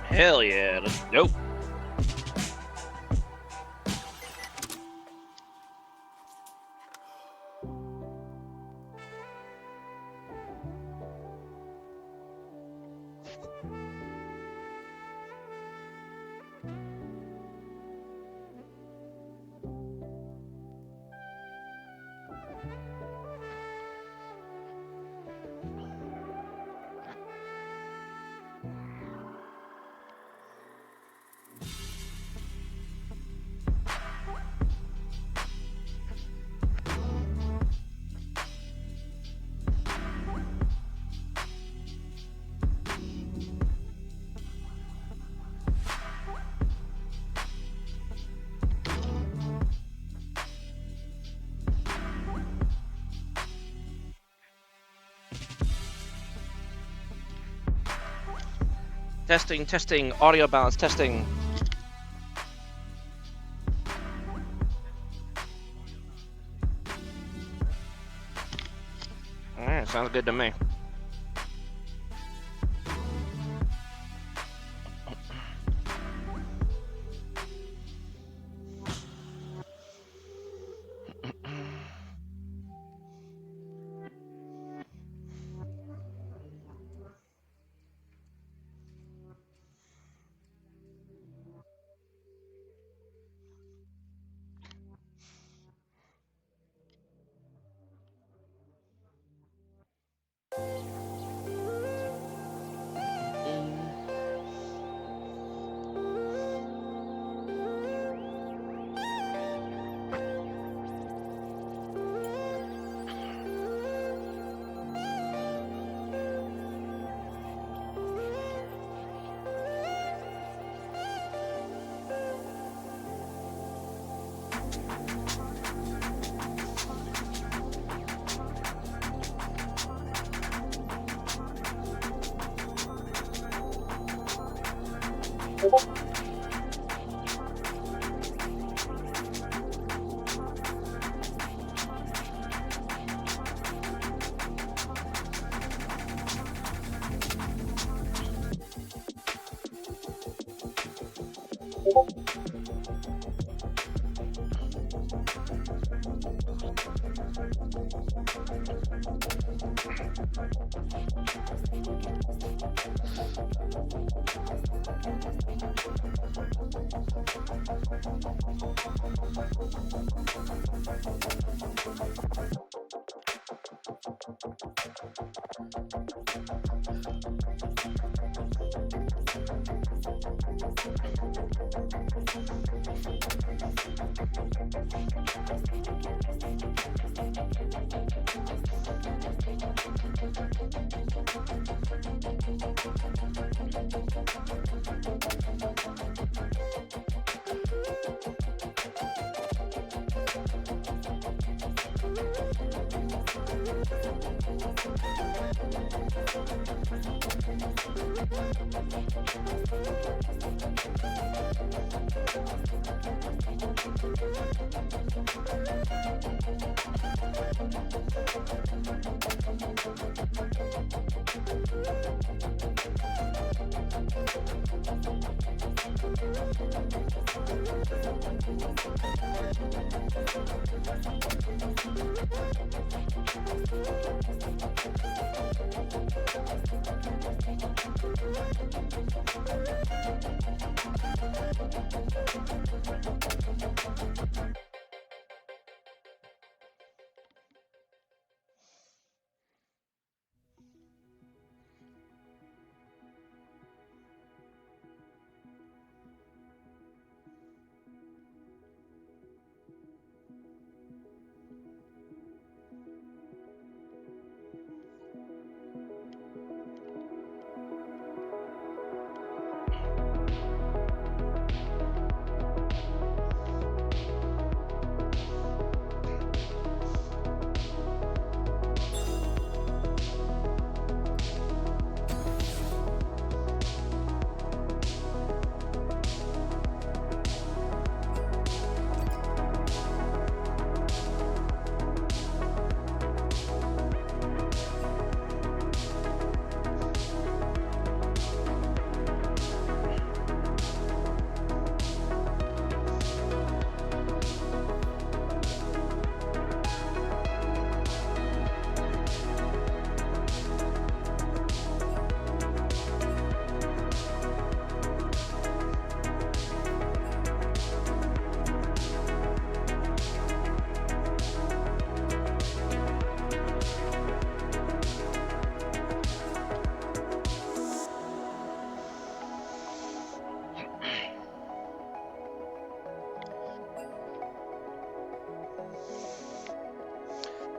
Hell yeah, let's go. Testing, testing, audio balance, testing. Alright, sounds good to me.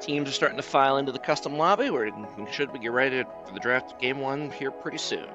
Teams are starting to file into the custom lobby. We should be ready for the draft game one here pretty soon.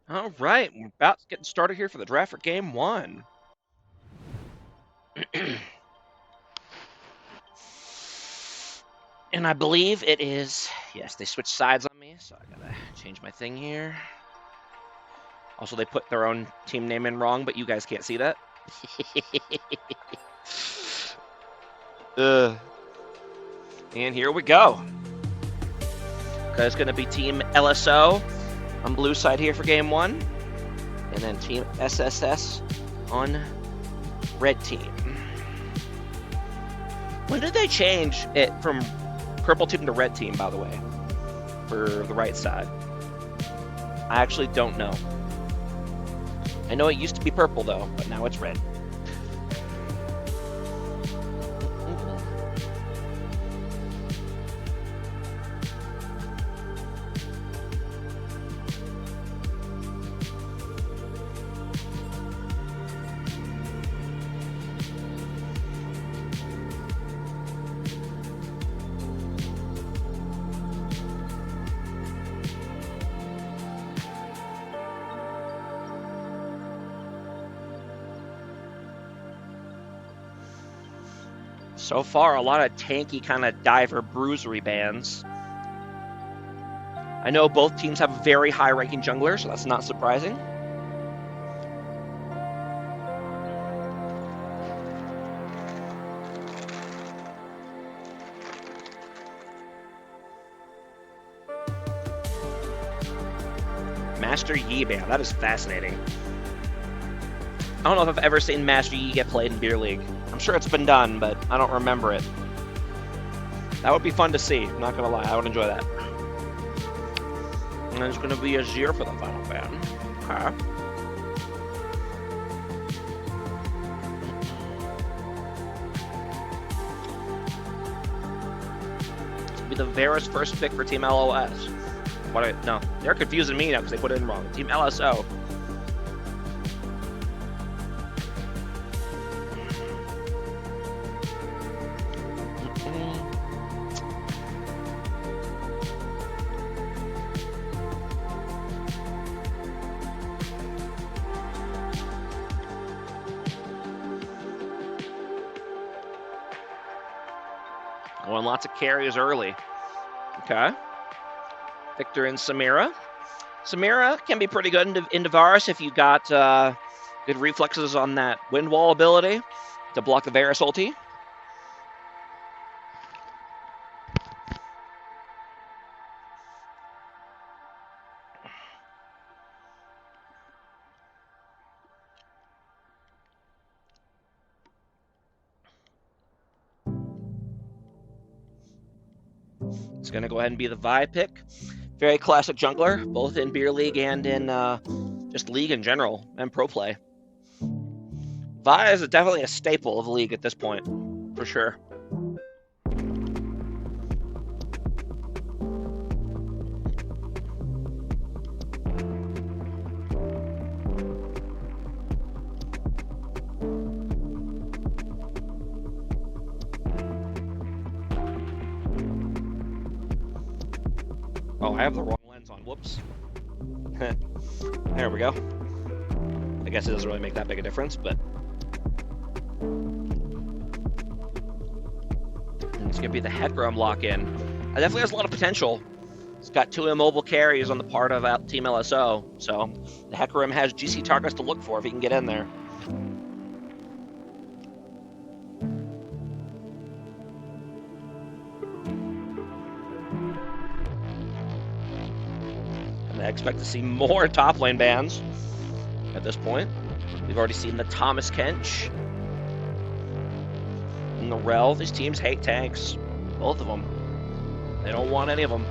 All right, we're about to get started here for the draft for game one. And I believe it is, yes, they switched sides on me, so I gotta change my thing here. Also, they put their own team name in wrong, but you guys can't see that. And here we go. It's gonna be Team LSO on blue side here for game one, and then Team SSS on red team. When did they change it from purple team to red team, by the way, for the right side? I actually don't know. I know it used to be purple, though, but now it's red. So far, a lot of tanky kind of diver bruisery bands. I know both teams have very high ranking junglers, so that's not surprising. Master Yi band, that is fascinating. I don't know if I've ever seen Master Yi get played in Beer League. I'm sure it's been done, but I don't remember it. That would be fun to see, I'm not gonna lie, I would enjoy that. And there's gonna be a Azir for the final ban. Okay. This will be the Varus first pick for Team LOS. No, they're confusing me now because they put it in wrong. Team LSO. Going lots of carries early. Okay. Victor and Samira. Samira can be pretty good into Varus if you got good reflexes on that wind wall ability to block the Varus ulti. It's going to go ahead and be the Vi pick. Very classic jungler, both in Beer League and in just League in general, and Pro Play. Vi is definitely a staple of League at this point, for sure. Oh, I have the wrong lens on. Whoops. There we go. I guess it doesn't really make that big a difference, but... And it's going to be the Hecarim lock-in. It definitely has a lot of potential. It's got 2 immobile carries on the part of Team LSO, so the Hecarim has GC targets to look for if he can get in there. I expect to see more top lane bans at this point. We've already seen the Thomas Kench and the Rel. These teams hate tanks. Both of them. They don't want any of them.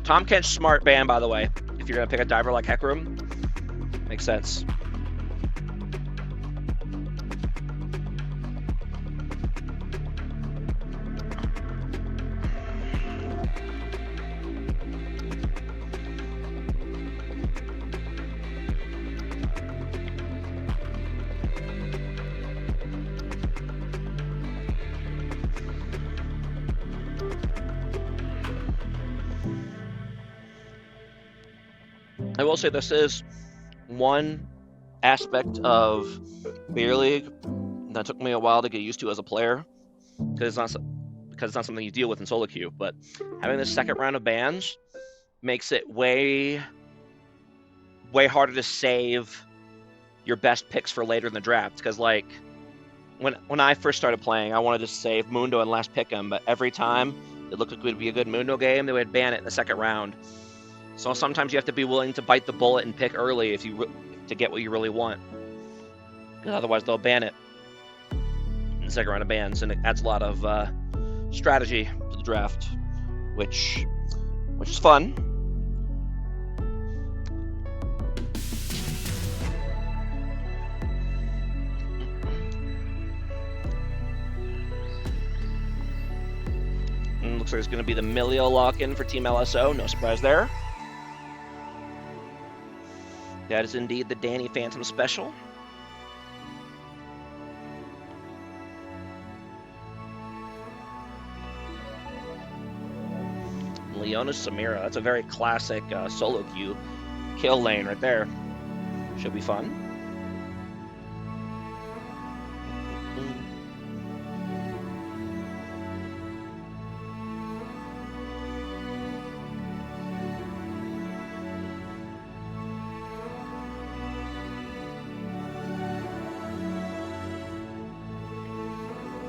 Tom Kench smart ban, by the way. If you're going to pick a diver like Hecarim, makes sense. I will say this is one aspect of Beer League that took me a while to get used to as a player, because it's not something you deal with in solo queue. But having this second round of bans makes it way harder to save your best picks for later in the draft. Because like when I first started playing, I wanted to save Mundo and last pick him, but every time it looked like it would be a good Mundo game, they would ban it in the second round. So sometimes you have to be willing to bite the bullet and pick early to get what you really want. Because otherwise they'll ban it in the second round of bans, and it adds a lot of strategy to the draft, which is fun. And looks like it's going to be the Milio lock-in for Team LSO. No surprise there. That is indeed the Danny Phantom special. Leona Samira. That's a very classic solo queue kill lane right there. Should be fun.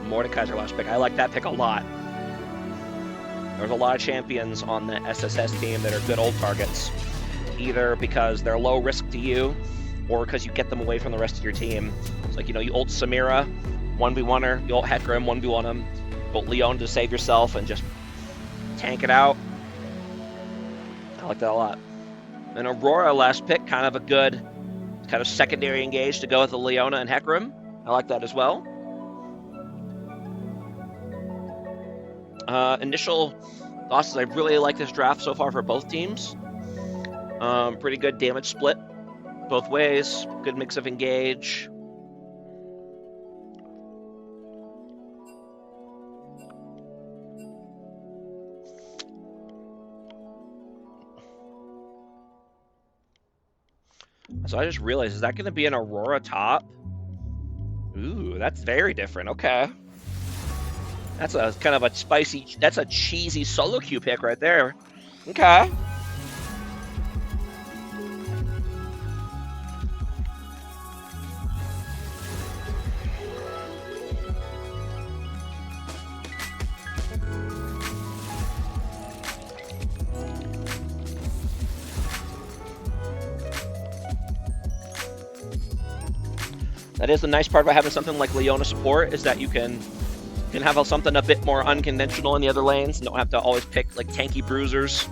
Mordekaiser last pick. I like that pick a lot. There's a lot of champions on the SSS team that are good ult targets, either because they're low risk to you or because you get them away from the rest of your team. It's like, you ult Samira, 1v1 her, you ult Hecarim, 1v1 him, you ult Leon to save yourself and just tank it out. I like that a lot. And Aurora last pick, kind of a good kind of secondary engage to go with the Leona and Hecarim. I like that as well. Initial thoughts is I really like this draft so far for both teams. Pretty good damage split both ways. Good mix of engage. So I just realized, is that going to be an Aurora top? Ooh, that's very different. Okay. That's a kind of a spicy, that's a cheesy solo queue pick right there. Okay. That is the nice part about having something like Leona support, is that you can have something a bit more unconventional in the other lanes. You don't have to always pick like tanky bruisers,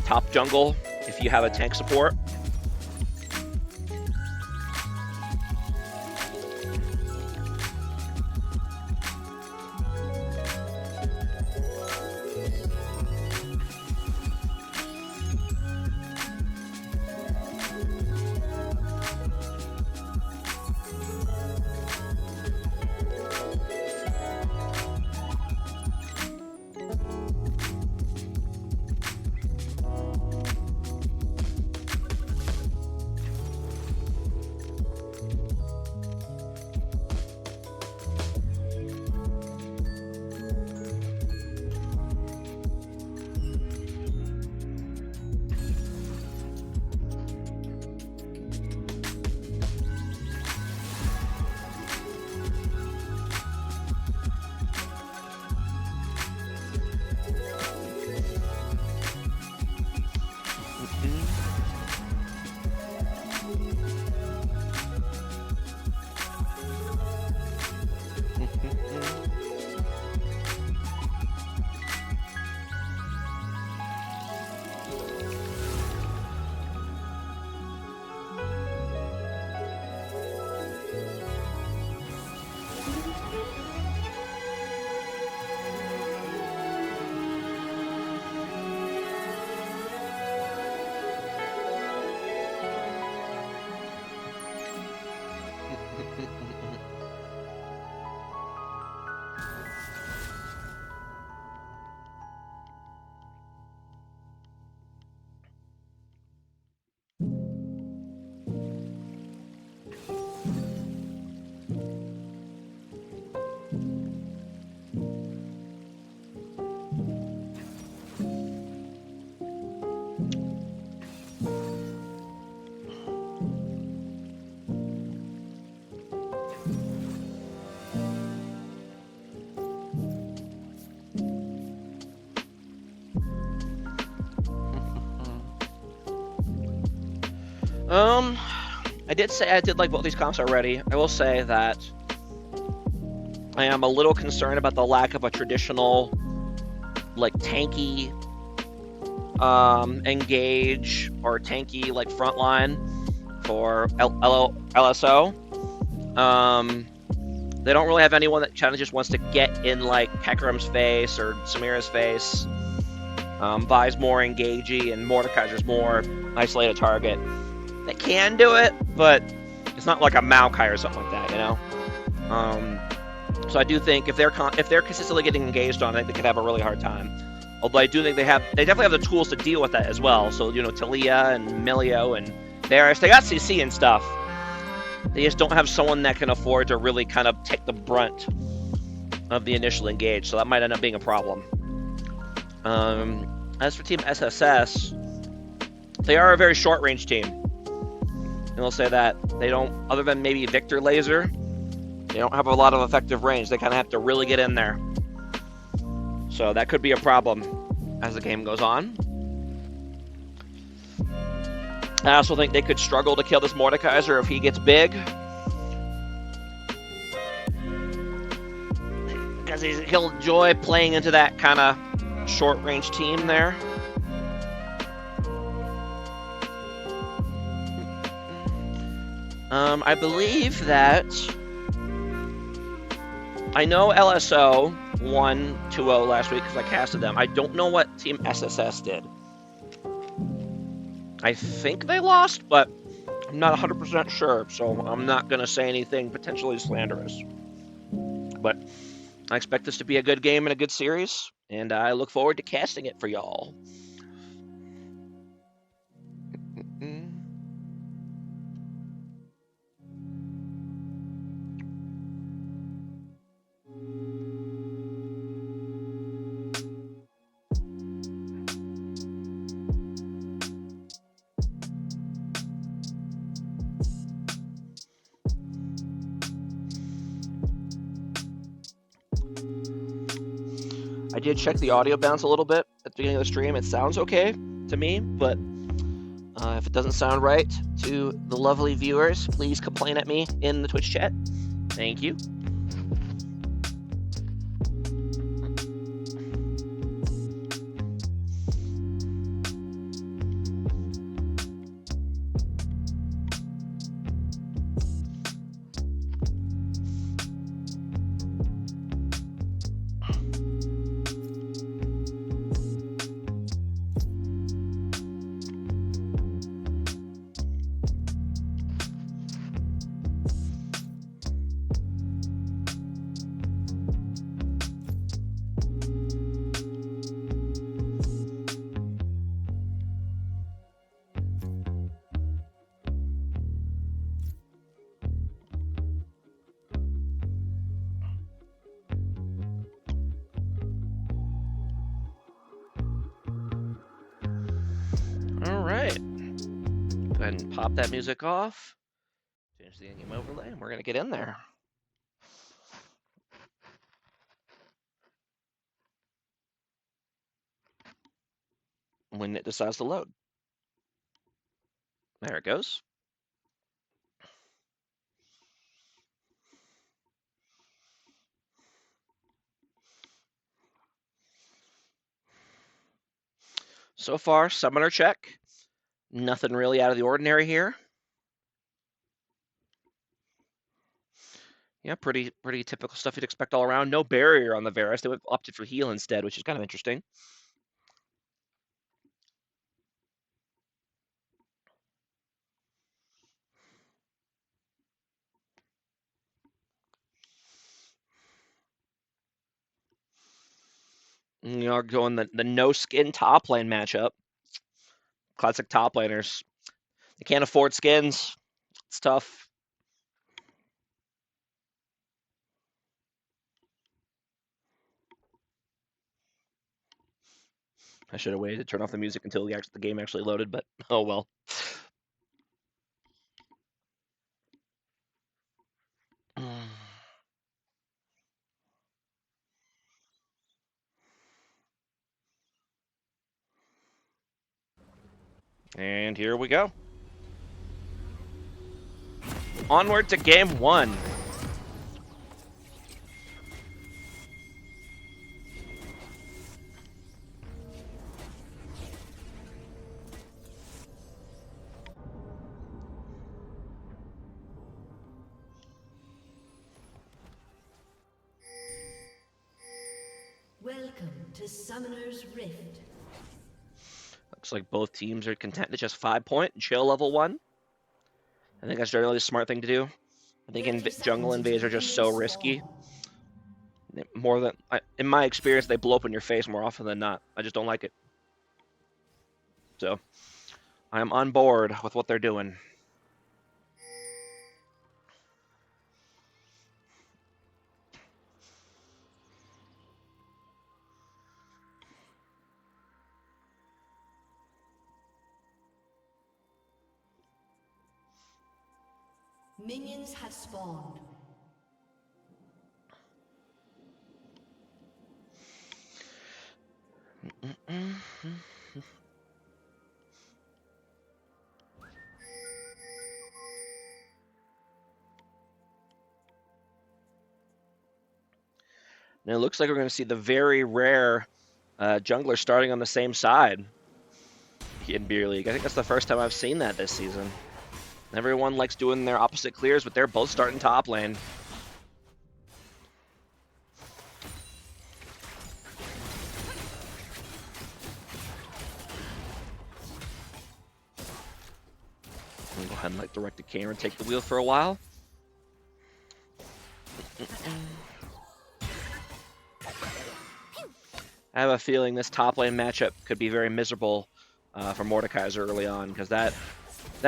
top jungle, if you have a tank support. I did say I did like both these comps already. I will say that I am a little concerned about the lack of a traditional, like, tanky engage or tanky, like, frontline for LSO. They don't really have anyone that kind of just wants to get in, like, Hecarim's face or Samira's face. Vi's more engagey and Mordekaiser's more isolated target. They can do it, but it's not like a Maokai or something like that, you know? So I do think if they're consistently getting engaged on it, they could have a really hard time. Although I do think they definitely have the tools to deal with that as well. So, you know, Talia and Milio and Varus, they got CC and stuff. They just don't have someone that can afford to really kind of take the brunt of the initial engage, so that might end up being a problem. As for Team SSS, they are a very short-range team. And I'll say that. They don't, other than maybe Victor Laser, they don't have a lot of effective range. They kind of have to really get in there. So that could be a problem as the game goes on. I also think they could struggle to kill this Mordekaiser if he gets big. Because he'll enjoy playing into that kind of short-range team there. I believe that... I know LSO won 2-0 last week because I casted them. I don't know what Team SSS did. I think they lost, but I'm not 100% sure, so I'm not going to say anything potentially slanderous. But I expect this to be a good game and a good series, and I look forward to casting it for y'all. I did check the audio bounce a little bit at the beginning of the stream. It sounds okay to me, but if it doesn't sound right to the lovely viewers, please complain at me in the Twitch chat. Thank you. All right. Go ahead and pop that music off. Change the in-game overlay, and we're going to get in there. When it decides to load. There it goes. So far, summoner check. Nothing really out of the ordinary here. Yeah, pretty typical stuff you'd expect all around. No barrier on the Varus. They opted for heal instead, which is kind of interesting. You know, going the no skin top lane matchup. Classic top laners. They can't afford skins. It's tough. I should have waited to turn off the music until the game actually loaded, but oh well. And here we go. onward to game 1. Welcome to Summoner's Rift. Looks like both teams are content to just 5-point and chill level 1. I think that's generally a smart thing to do. I think jungle invades are just so risky. More than, in my experience, they blow up in your face more often than not. I just don't like it. So, I'm on board with what they're doing. Minions have spawned. And it looks like we're going to see the very rare jungler starting on the same side in Beer League. I think that's the first time I've seen that this season. Everyone likes doing their opposite clears, but they're both starting top lane. I'm gonna go ahead and like direct the camera and take the wheel for a while. I have a feeling this top lane matchup could be very miserable for Mordekaiser early on, because that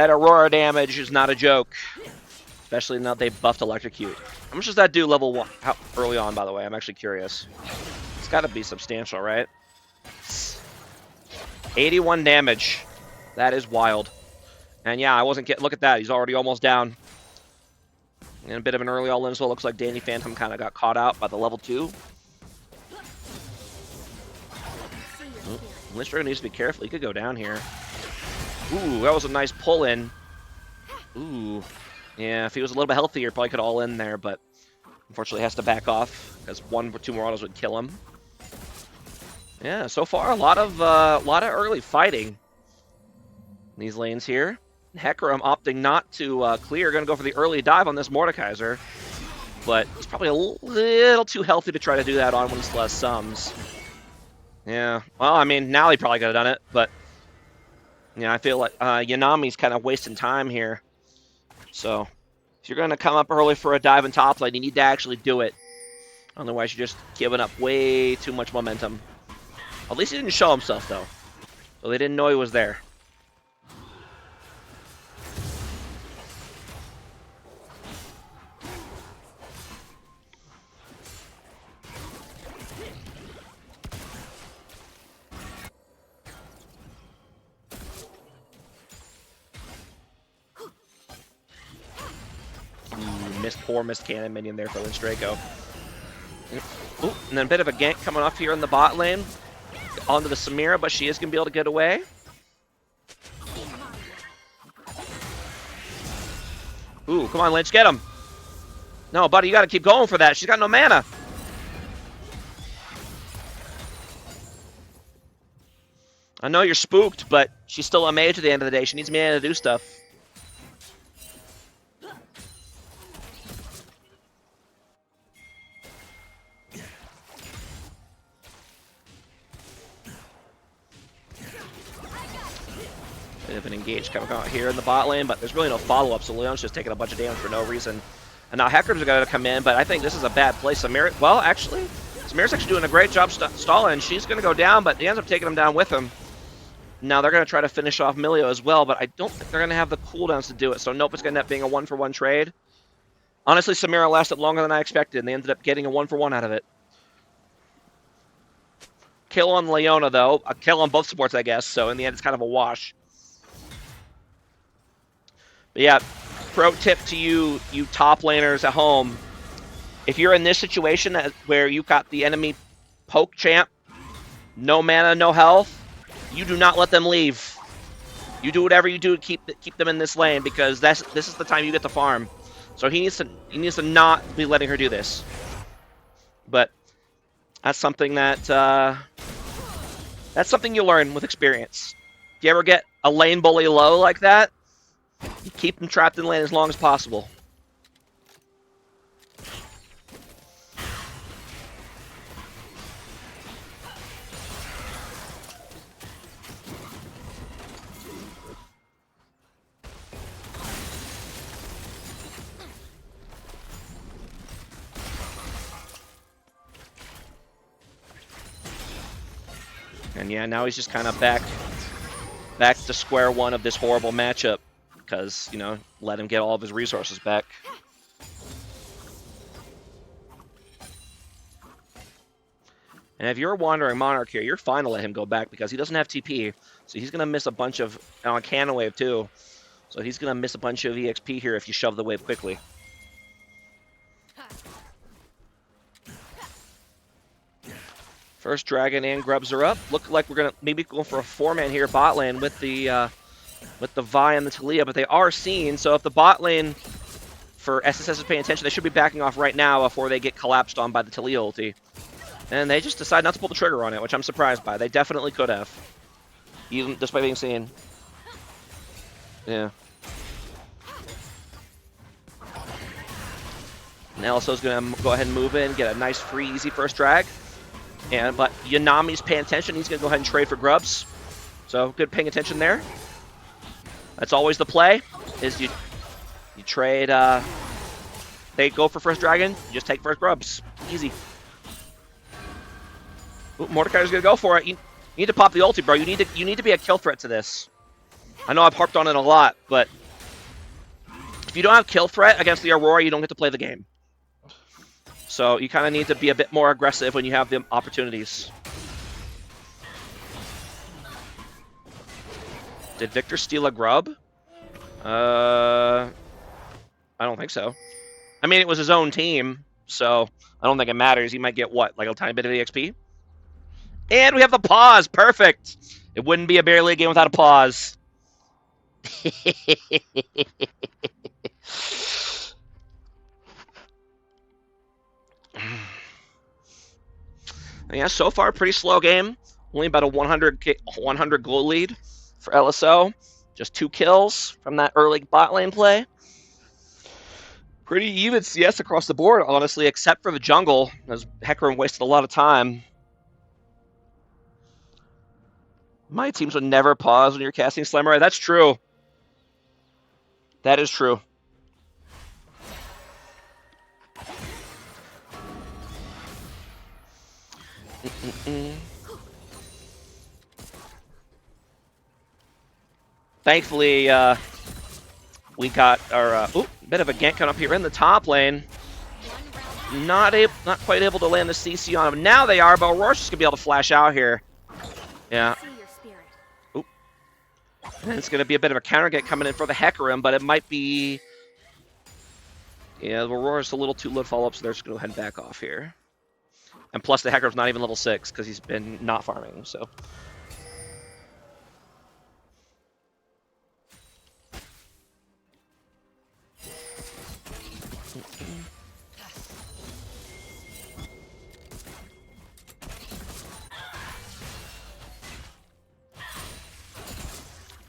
Aurora damage is not a joke, especially now they buffed Electrocute. How much does that do level 1? How early on, by the way? I'm actually curious. It's got to be substantial, right? 81 damage. That is wild. And yeah, I wasn't getting. Look at that. He's already almost down. And a bit of an early all-in, so it looks like Danny Phantom kind of got caught out by the level 2. Lindstrom needs to be careful. He could go down here. Ooh, that was a nice pull-in. Ooh. Yeah, if he was a little bit healthier, probably could all in there, but unfortunately has to back off, because 1 or 2 more autos would kill him. Yeah, so far, a lot of early fighting in these lanes here. Hecarim opting not to clear, going to go for the early dive on this Mordekaiser, but he's probably a little too healthy to try to do that on when he still has sums. Yeah, well, I mean, now he probably could have done it, but yeah, I feel like Yanami's kind of wasting time here. So, if you're going to come up early for a dive in top lane, you need to actually do it. Otherwise, you're just giving up way too much momentum. At least he didn't show himself, though. So they didn't know he was there. Poor missed cannon minion there for Lindstraco. Ooh, and then a bit of a gank coming off here in the bot lane. Onto the Samira, but she is going to be able to get away. Ooh, come on, Lynch, get him. No, buddy, you got to keep going for that. She's got no mana. I know you're spooked, but she's still a mage at the end of the day. She needs mana to do stuff. Bit of an engage coming out here in the bot lane, but there's really no follow-up, so Leon's just taking a bunch of damage for no reason. And now Hecarim's going to come in, but I think this is a bad place. Samira, well, actually, Samira's actually doing a great job stalling. She's going to go down, but he ends up taking him down with him. Now they're going to try to finish off Milio as well, but I don't think they're going to have the cooldowns to do it. So nope, it's going to end up being a 1-for-1 trade. Honestly, Samira lasted longer than I expected, and they ended up getting a 1-for-1 out of it. Kill on Leona, though. A kill on both supports, I guess, so in the end, it's kind of a wash. But yeah, pro tip to you top laners at home. If you're in this situation where you've got the enemy poke champ, no mana, no health, you do not let them leave. You do whatever you do to keep them in this lane, because this is the time you get to farm. So he needs to not be letting her do this. But that's something that's something you learn with experience. If you ever get a lane bully low like that, you keep them trapped in lane as long as possible. And yeah, now he's just kind of back to square one of this horrible matchup because, you know, let him get all of his resources back. And if you're wandering Monarch here, you're fine to let him go back because he doesn't have TP. So he's going to miss a bunch of, on Cannon Wave too. So he's going to miss a bunch of EXP here if you shove the wave quickly. First Dragon and Grubs are up. Look like we're going to maybe go for a 4-man here bot lane with the Vi and the Taliyah, but they are seen. So if the bot lane for SSS is paying attention, they should be backing off right now before they get collapsed on by the Taliyah ulti. And they just decide not to pull the trigger on it, which I'm surprised by. They definitely could have, even despite being seen. Yeah. And LSO's going to go ahead and move in, get a nice, free, easy first drag. But Yanami's paying attention. He's going to go ahead and trade for Grubs. So good paying attention there. That's always the play, is you trade, they go for first dragon, you just take first Grubs. Easy. Ooh, Mordekaiser's going to go for it. You need to pop the ulti, bro. You need to be a kill threat to this. I know I've harped on it a lot, but if you don't have kill threat against the Aurora, you don't get to play the game. So you kind of need to be a bit more aggressive when you have the opportunities. Did Victor steal a grub? I don't think so. I mean, it was his own team, so I don't think it matters. He might get, what, like a tiny bit of EXP? And we have the pause. Perfect. It wouldn't be a barely a game without a pause. Yeah, so far, pretty slow game. Only about a 100 goal lead for LSO. Just 2 kills from that early bot lane play. Pretty even CS across the board, honestly, except for the jungle, as Hecarim wasted a lot of time. My teams would never pause when you're casting Slamurai. That's true. That is true. Thankfully, we got our bit of a gank coming up here in the top lane. Not quite able to land the CC on him. Now they are, but Aurora's just gonna be able to flash out here. Yeah. Oop. And it's gonna be a bit of a counter get coming in for the Hecarim, but it might be. Yeah, Aurora's a little too low follow-up, so they're just gonna go ahead and back off here. And plus, the Hecarim's not even level 6 because he's been not farming, so.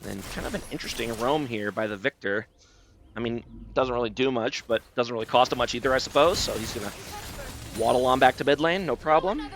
And kind of an interesting roam here by the Victor. I mean, doesn't really do much, but doesn't really cost him much either, I suppose. So he's going to waddle on back to mid lane, no problem.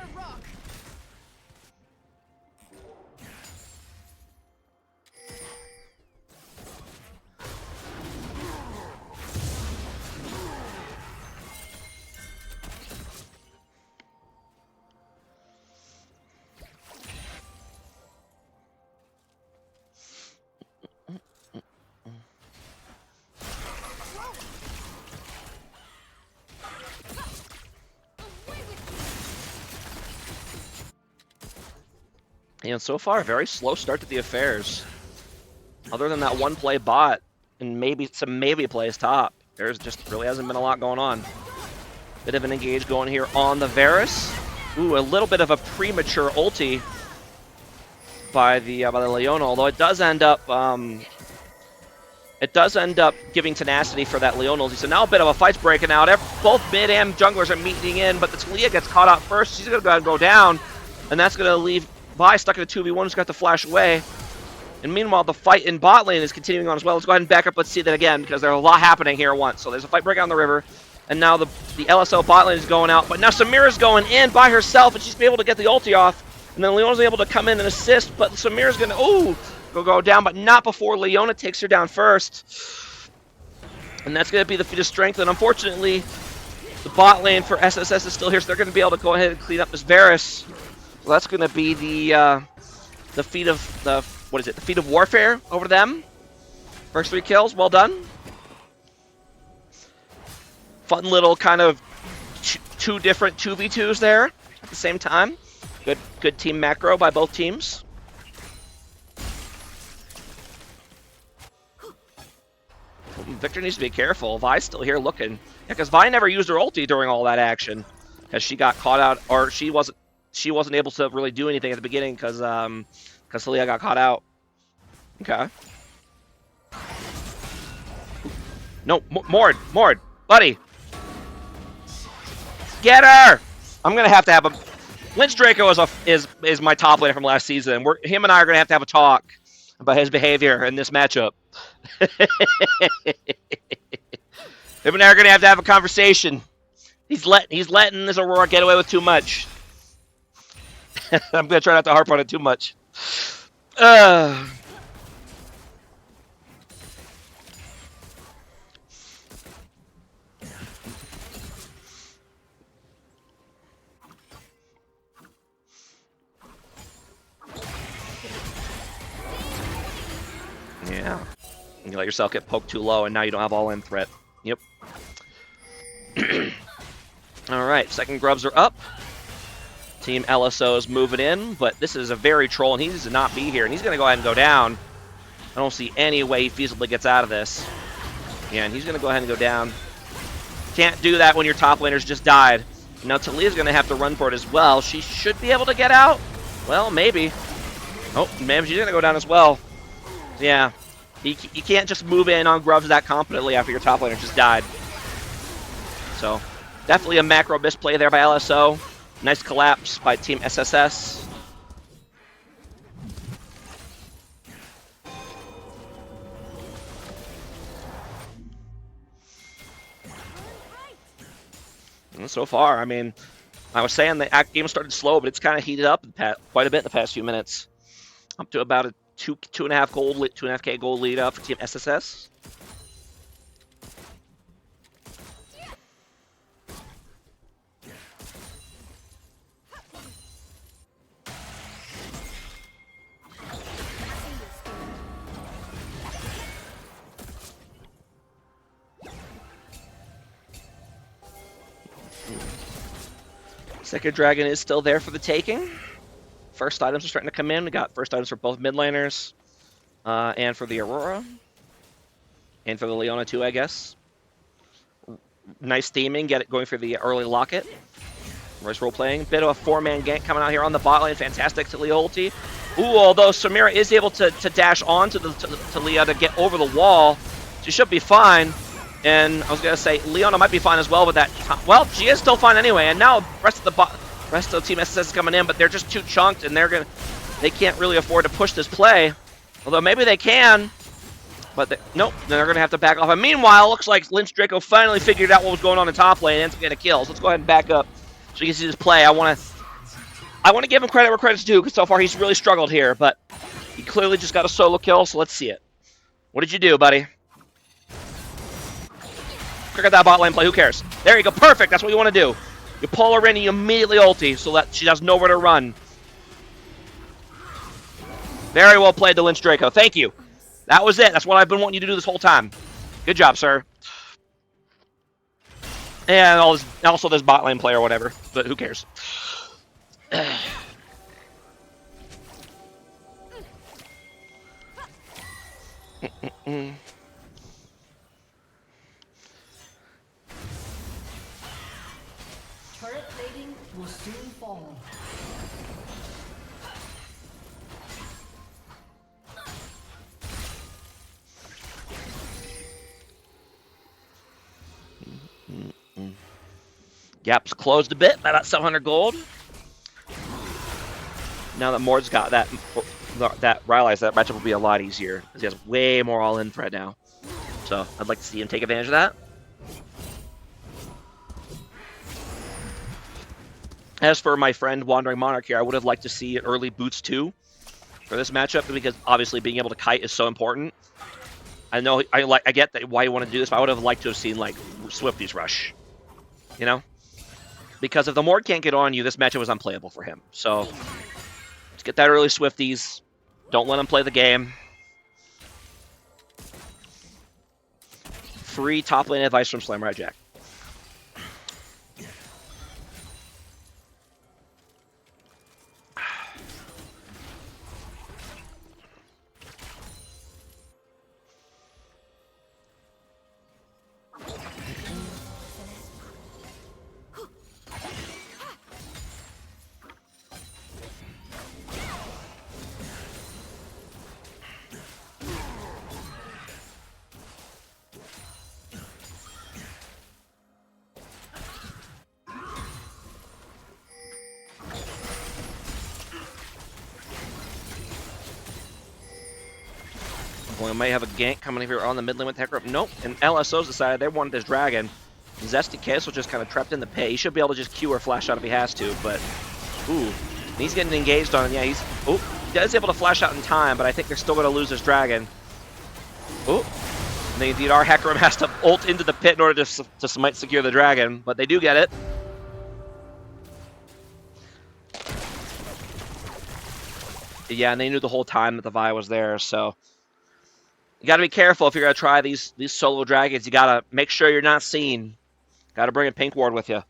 And so far, very slow start to the affairs. Other than that one play bot, and maybe some plays top, there's just really hasn't been a lot going on. Bit of an engage going here on the Varus. Ooh, a little bit of a premature ulti by the Leona, although it does end up it does end up giving tenacity for that Leona. So now a bit of a fight's breaking out. Both mid and junglers are meeting in, but the Talia gets caught out first. She's going to go ahead and go down, and that's going to leave Vi stuck in a 2v1 who's got to flash away. And meanwhile, the fight in bot lane is continuing on as well. Let's go ahead and back up. Let's see that again, because there's a lot happening here at once. So there's a fight breaking out on the river, and now the LSO bot lane is going out. But now Samira's going in by herself, and she's able to get the ulti off. And then Leona's able to come in and assist, but Samira's going to go down, but not before Leona takes her down first. And that's going to be the feat of strength. And unfortunately, the bot lane for SSS is still here, so they're going to be able to go ahead and clean up this Varus. So that's going to be the feat of the feat of warfare over them. First 3 kills, well done. Fun little kind of two different 2v2s there at the same time. Good team macro by both teams. Victor needs to be careful. Vi's still here looking. Yeah, because Vi never used her ulti during all that action, because she got caught out, or she wasn't able to really do anything at the beginning because Talia got caught out. Okay. No, Mord, buddy, get her! I'm gonna have to have a. Lynch Draco is my top laner from last season. Him and I are gonna have to have a talk about his behavior in this matchup. Him and I are gonna have to have a conversation. He's letting this Aurora get away with too much. I'm gonna try not to harp on it too much. Yeah. You let yourself get poked too low, and now you don't have all-in threat. Yep. Alright, second grubs are up. Team LSO is moving in, but this is a very troll, and he needs to not be here, and he's going to go ahead and go down. I don't see any way he feasibly gets out of this. Yeah, and he's going to go ahead and go down. Can't do that when your top laner's just died. Now Talia's going to have to run for it as well. She should be able to get out. Well, maybe. Oh, maybe she's going to go down as well. Yeah. You can't just move in on grubs that competently after your top laner just died. So, definitely a macro misplay there by LSO. Nice collapse by Team SSS. And so far, I mean, I was saying the game started slow, but it's kind of heated up quite a bit in the past few minutes. Up to about a 2.5K gold lead up for Team SSS. Second Dragon is still there for the taking. First items are starting to come in. We got first items for both mid laners, and for the Aurora, and for the Leona too, I guess. Nice theming, get it going for the early locket. Nice role playing. Bit of a 4-man gank coming out here on the bot lane. Fantastic Talia ulti. Ooh, although Samira is able to dash on to Talia to get over the wall, she should be fine. And I was gonna say Leona might be fine as well with that. Well, she is still fine anyway. And now rest of the Team SSS is coming in, but they're just too chunked, and they can't really afford to push this play. Although maybe they can, but nope. They're gonna have to back off. And meanwhile, looks like Lynch Draco finally figured out what was going on in top lane and ends up getting a kill. So let's go ahead and back up so you can see this play. I want to give him credit where credit's due, because so far he's really struggled here, but he clearly just got a solo kill. So let's see it. What did you do, buddy? Click at that bot lane play. Who cares? There you go. Perfect. That's what you want to do. You pull her in and you immediately ulti so that she has nowhere to run. Very well played to Lynch Draco. Thank you. That was it. That's what I've been wanting you to do this whole time. Good job, sir. And also this bot lane play or whatever, but who cares? Turret plating will soon fall. Gap's closed a bit by about 700 gold. Now that Mord's got that realized that matchup will be a lot easier because he has way more all-in threat now. So I'd like to see him take advantage of that. As for my friend Wandering Monarch here, I would have liked to see early boots too for this matchup because obviously being able to kite is so important. I know I get that why you want to do this, but I would have liked to have seen like Swifties rush, you know, because if the Mord can't get on you, this matchup was unplayable for him. So let's get that early Swifties. Don't let him play the game. Free top lane advice from Slamride Jack. We might have a gank coming here on the mid lane with Hecarim. Nope. And LSO's decided they wanted this dragon. Zesty Kessel just kind of trapped in the pit. He should be able to just Q or flash out if he has to, but ooh, he's getting engaged on it. Yeah, he is able to flash out in time, but I think they're still going to lose this dragon. Ooh. And indeed, our Hecarim has to ult into the pit in order to smite secure the dragon, but they do get it. Yeah, and they knew the whole time that the Vi was there, so you got to be careful if you're going to try these solo dragons. You got to make sure you're not seen. Got to bring a Pink Ward with you.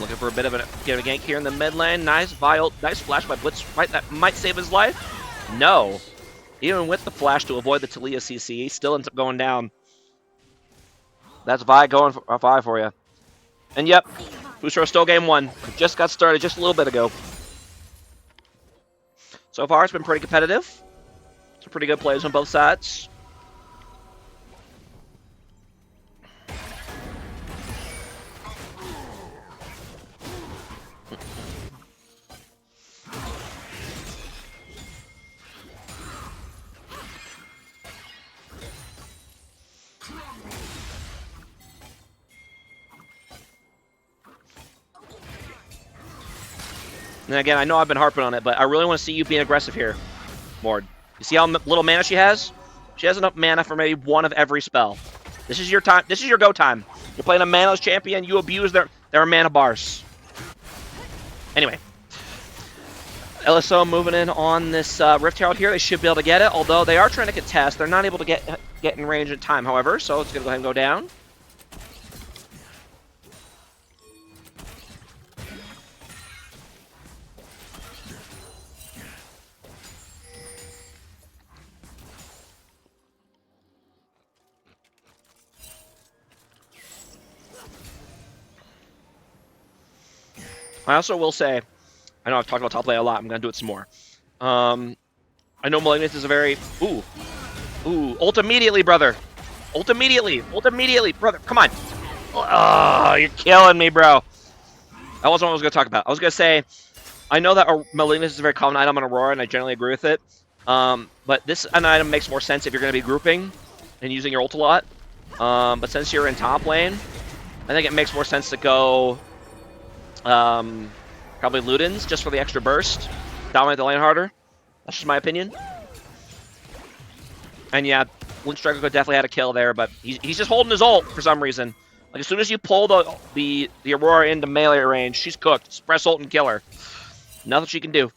Looking for a bit of a gank here in the mid lane. Nice Vile, nice flash by Blitz. Right, that might save his life. No, even with the flash to avoid the Talia CC, he still ends up going down. That's Vi going for Vi for you. And yep, Fusro still game one. Just got started just a little bit ago. So far, it's been pretty competitive. Some pretty good plays on both sides. And again, I know I've been harping on it, but I really want to see you being aggressive here, Mord. You see how little mana she has? She has enough mana for maybe one of every spell. This is your time. This is your go time. You're playing a manaless champion. You abuse their mana bars. Anyway, LSO moving in on this Rift Herald here. They should be able to get it, although they are trying to contest. They're not able to get in range in time, however, so it's going to go ahead and go down. I also will say, I know I've talked about top lane a lot. I'm going to do it some more. I know Malignant is a very... Ooh, ult immediately, brother. Ult immediately, brother. Come on. Oh, you're killing me, bro. That wasn't what I was going to talk about. I was going to say, I know that Malignant is a very common item on Aurora, and I generally agree with it. But this an item makes more sense if you're going to be grouping and using your ult a lot. But since you're in top lane, I think it makes more sense to go... probably Ludens, just for the extra burst. Dominate the lane harder. That's just my opinion. And yeah, Link Striker could definitely had a kill there, but he's just holding his ult for some reason. Like as soon as you pull the Aurora into melee range, she's cooked. Just press ult and kill her. Nothing she can do.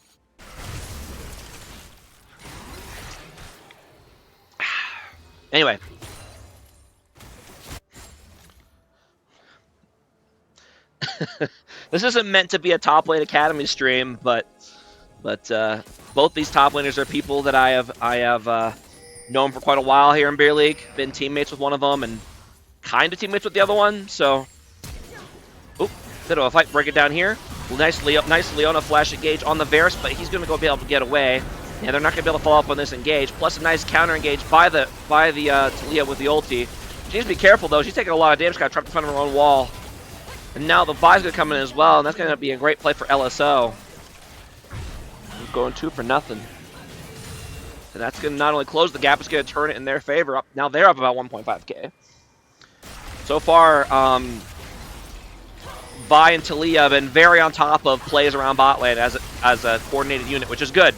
Anyway. This isn't meant to be a top lane academy stream, but both these top laners are people that I have Know him for quite a while here in Beer League. Been teammates with one of them and kind of teammates with the other one. So, oop, bit of a fight. Break it down here. Nice Leona flash engage on the Varus, but he's going to go be able to get away. Yeah, they're not going to be able to follow up on this engage. Plus a nice counter engage by the Talia with the ulti. She needs to be careful though. She's taking a lot of damage. Got trapped in front of her own wall. And now the Vi's going to come in as well, and that's going to be a great play for LSO. I'm going 2 for nothing. And that's going to not only close the gap, it's going to turn it in their favor. Now they're up about 1.5k. So far, Vi and Talia have been very on top of plays around bot lane as a coordinated unit, which is good.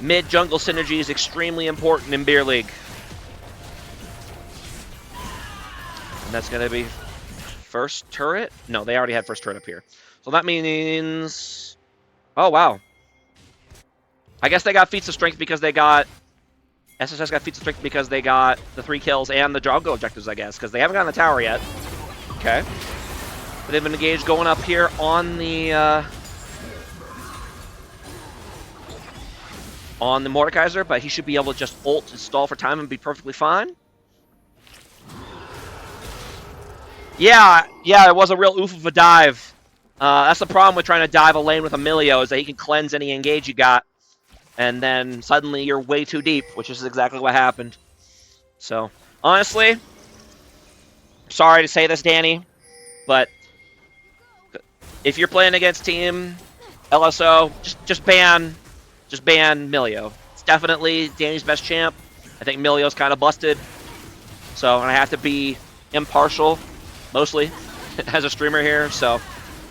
Mid-jungle synergy is extremely important in Beer League. And that's going to be first turret? No, they already had first turret up here. So that means... Oh, wow. I guess they got feats of strength because they got... SSS got feats of strength because they got the 3 kills and the jungle objectives, I guess, because they haven't gotten the tower yet. Okay. But they've been engaged going up here on the Mordekaiser, but he should be able to just ult and stall for time and be perfectly fine. Yeah, it was a real oof of a dive. That's the problem with trying to dive a lane with Emilio, is that he can cleanse any engage you got, and then suddenly you're way too deep, which is exactly what happened. So, honestly, sorry to say this, Danny, but if you're playing against Team LSO, just ban Milio. It's definitely Danny's best champ. I think Milio's kind of busted. So, and I have to be impartial, mostly, as a streamer here. So,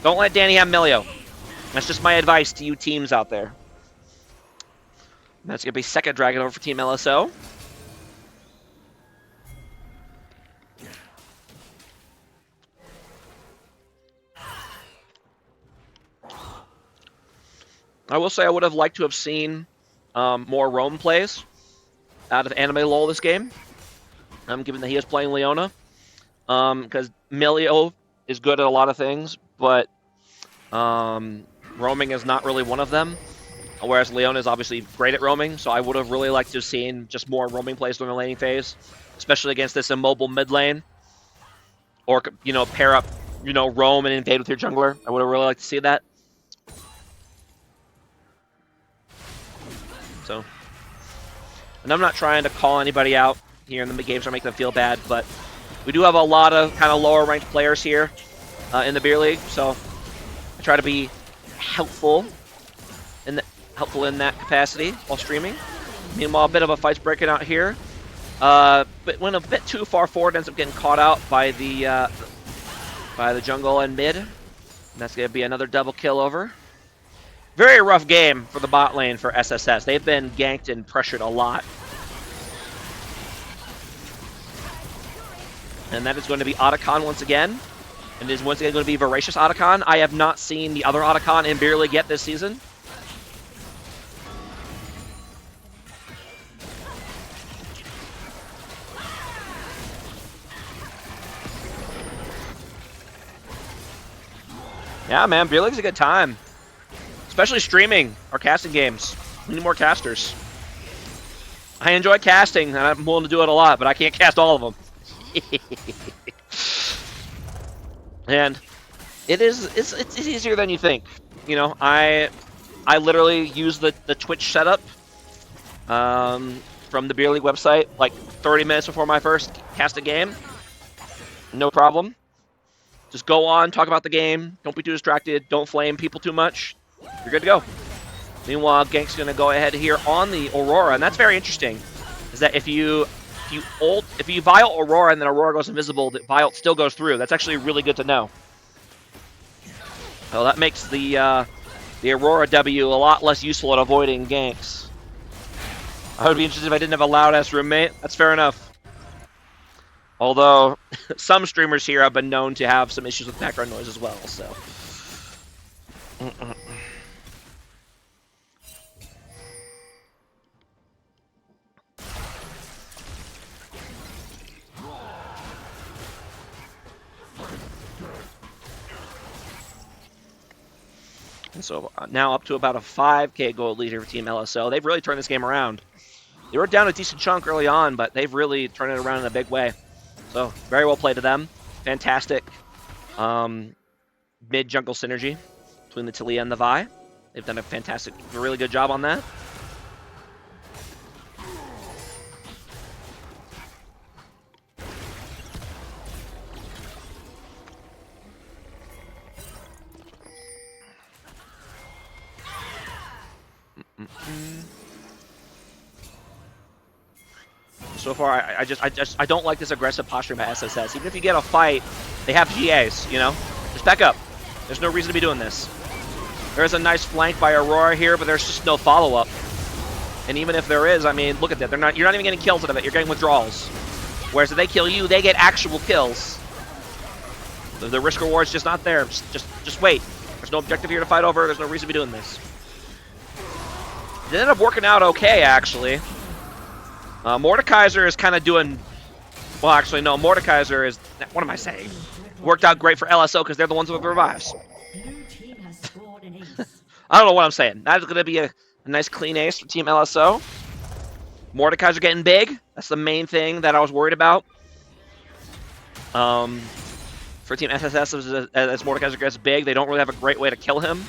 don't let Danny have Milio. That's just my advice to you teams out there. That's going to be second dragon over for Team LSO. I will say I would have liked to have seen more roam plays out of Anime LOL this game, given that he is playing Leona. Because Milio is good at a lot of things, but roaming is not really one of them. Whereas Leona is obviously great at roaming, so I would have really liked to have seen just more roaming plays during the laning phase, especially against this immobile mid lane. Or, you know, pair up, you know, roam and invade with your jungler. I would have really liked to see that. So, and I'm not trying to call anybody out here in the games or make them feel bad, but we do have a lot of kind of lower ranked players here in the Beer League, so I try to be helpful in that capacity while streaming. Meanwhile, a bit of a fight's breaking out here, but went a bit too far forward, ends up getting caught out by the jungle and mid. And that's going to be another double kill over. Very rough game for the bot lane for SSS. They've been ganked and pressured a lot. And that is going to be Otacon once again. And it is once again going to be Voracious Otacon. I have not seen the other Otacon in Beer League yet this season. Yeah, man, Beer League's a good time. Especially streaming or casting games. We need more casters. I enjoy casting, and I'm willing to do it a lot, but I can't cast all of them. And it's easier than you think. You know, I literally use the Twitch setup from the Beer League website like 30 minutes before my first cast a game. No problem. Just go on, talk about the game. Don't be too distracted. Don't flame people too much. You're good to go. Meanwhile, Gank's going to go ahead here on the Aurora, and that's very interesting. Is that if you Vi-ult Aurora and then Aurora goes invisible, the Vi-ult still goes through. That's actually really good to know. Well, that makes the Aurora W a lot less useful at avoiding ganks. I would be interested if I didn't have a loud-ass roommate. That's fair enough. Although, some streamers here have been known to have some issues with background noise as well, so... And so now up to about a 5k gold lead here for Team LSO. They've really turned this game around. They were down a decent chunk early on, but they've really turned it around in a big way. So very well played to them. Fantastic mid-jungle synergy between the Taliyah and the Vi. They've done a really good job on that. So far, I don't like this aggressive posturing by SSS. Even if you get a fight, they have GAs, you know? Just back up. There's no reason to be doing this. There's a nice flank by Aurora here, but there's just no follow-up. And even if there is, I mean, look at that. You're not even getting kills out of it. You're getting withdrawals. Whereas if they kill you, they get actual kills. The risk reward's just not there. Just wait. There's no objective here to fight over. There's no reason to be doing this. It ended up working out okay, actually. Mordekaiser is kind of doing... Well, actually, no. Mordekaiser is... What am I saying? Worked out great for LSO because they're the ones with revives. Blue team has scored an ace. I don't know what I'm saying. That's going to be a nice clean ace for Team LSO. Mordekaiser getting big. That's the main thing that I was worried about. For Team SSS, as Mordekaiser gets big, they don't really have a great way to kill him.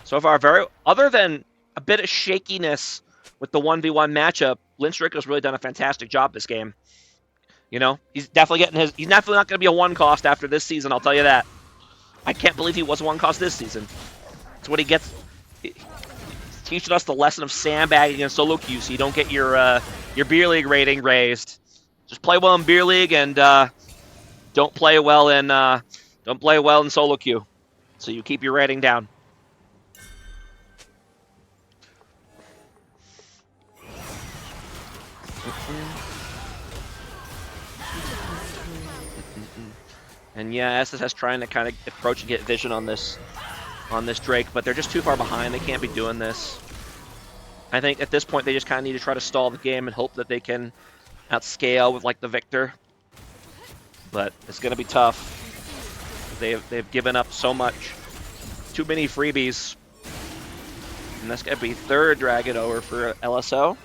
So far, other than a bit of shakiness with the 1v1 matchup, Lindstrik really done a fantastic job this game. You know, he's definitely not going to be a one cost after this season, I'll tell you that. I can't believe he was a one cost this season. It's what he gets. He's teaching us the lesson of sandbagging in solo queue so you don't get your beer league rating raised. Just play well in beer league and don't play well in solo queue, so you keep your rating down. And yeah, SSS trying to kind of approach and get vision on this Drake, but they're just too far behind. They can't be doing this. I think at this point they just kind of need to try to stall the game and hope that they can outscale with like the Victor. But it's going to be tough. They've given up so much. Too many freebies. And that's going to be third Dragon over for LSO.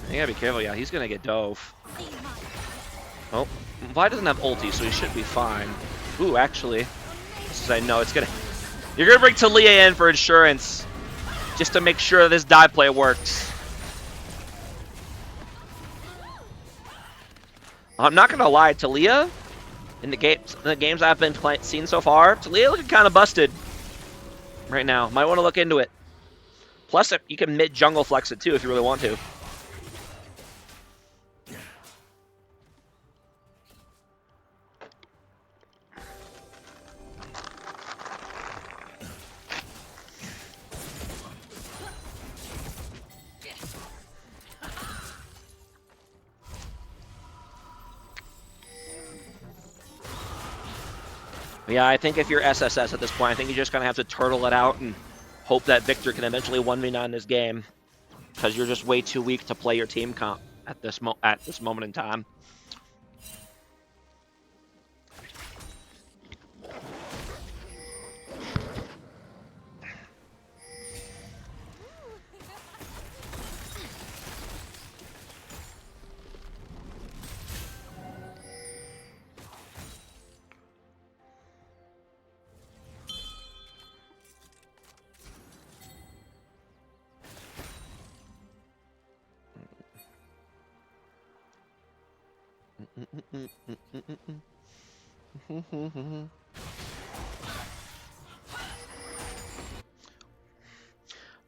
You gotta be careful, yeah, he's gonna get dove. Oh, Vi doesn't have ulti, so he should be fine. Ooh, actually, I know it's gonna... You're gonna bring Taliyah in for insurance, just to make sure this dive play works. I'm not gonna lie, Taliyah, in the games I've been seen so far, Taliyah looking kind of busted right now. Might want to look into it. Plus, you can mid-jungle flex it too if you really want to. Yeah, I think if you're SSS at this point, I think you're just going to have to turtle it out and hope that Victor can eventually 1v9 this game. Because you're just way too weak to play your team comp at this moment in time.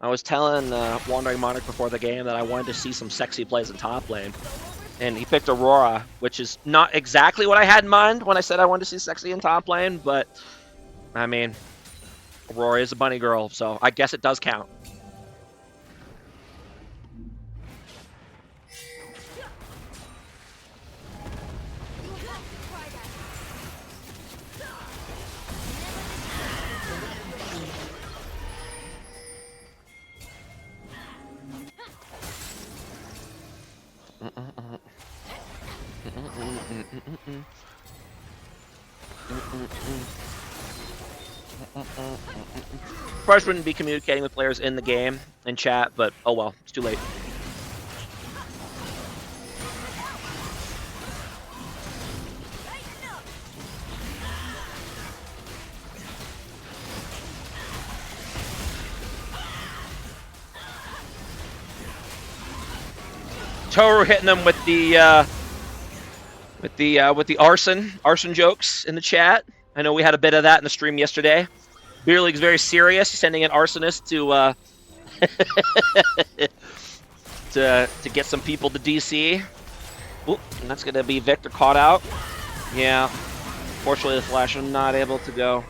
I was telling Wandering Monarch before the game that I wanted to see some sexy plays in top lane. And he picked Aurora, which is not exactly what I had in mind when I said I wanted to see sexy in top lane, but, I mean, Aurora is a bunny girl, so I guess it does count. Probably shouldn't be communicating with players in the game in chat, but oh well, it's too late. Toru hitting them with the arson jokes in the chat. I know we had a bit of that in the stream yesterday. Beer League's very serious. He's sending an arsonist to to get some people to DC. Oop, and that's gonna be Victor caught out. Yeah, fortunately the Flash is not able to go.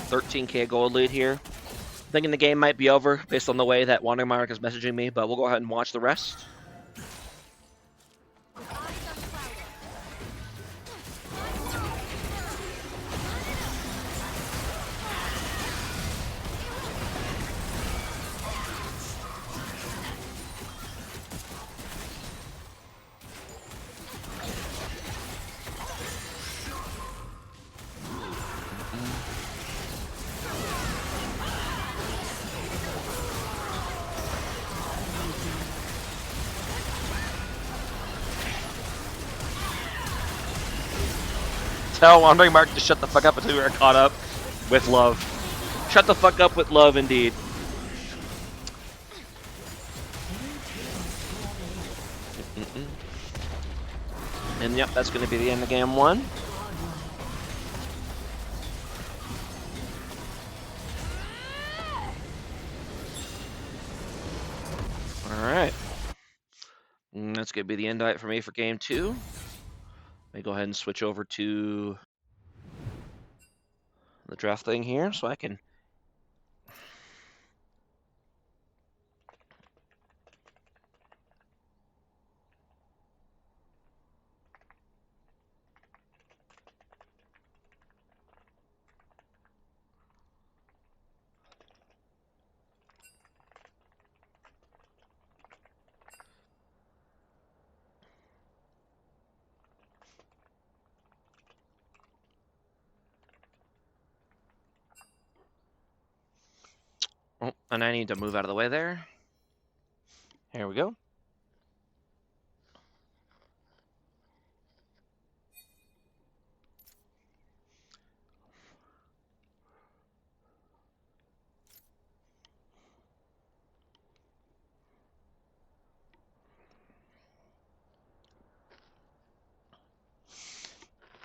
13k gold lead here. Thinking the game might be over based on the way that Wandering Monarch is messaging me, but we'll go ahead and watch the rest. Tell Wandering Mark to shut the fuck up until we are caught up with love. Shut the fuck up with love, indeed. And yep, that's going to be the end of game one. Alright. And that's going to be the end of it for me for game two. Let me go ahead and switch over to the draft thing here so I can... Oh, and I need to move out of the way there. Here we go.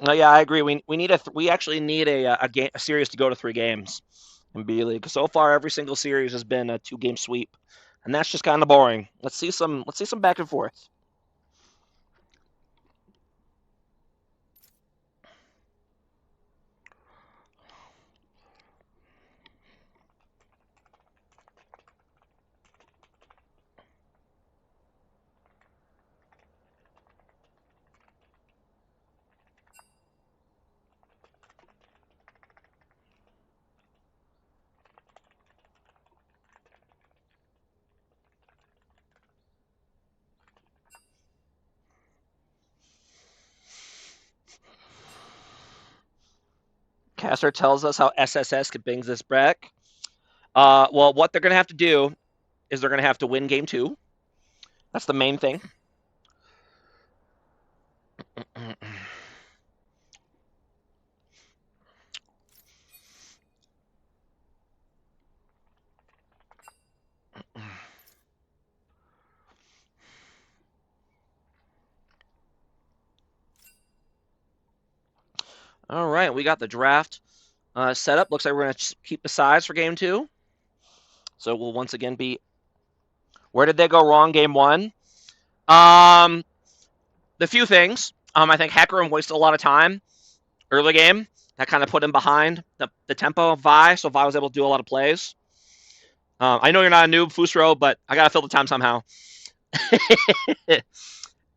Yeah, I agree. We actually need a series to go to 3 games in B League. So far, every single series has been a 2-game sweep, and that's just kind of boring. Let's see some back and forth. Caster tells us how SSS could bring this back. Well, what they're going to have to do is they're going to have to win game 2. That's the main thing. All right, we got the draft set up. Looks like we're going to keep the size for game 2. So we'll once again be... Where did they go wrong game 1? The few things. I think Hecarim wasted a lot of time early game. That kind of put him behind the tempo of Vi, so Vi was able to do a lot of plays. I know you're not a noob, Fusro, but I got to fill the time somehow.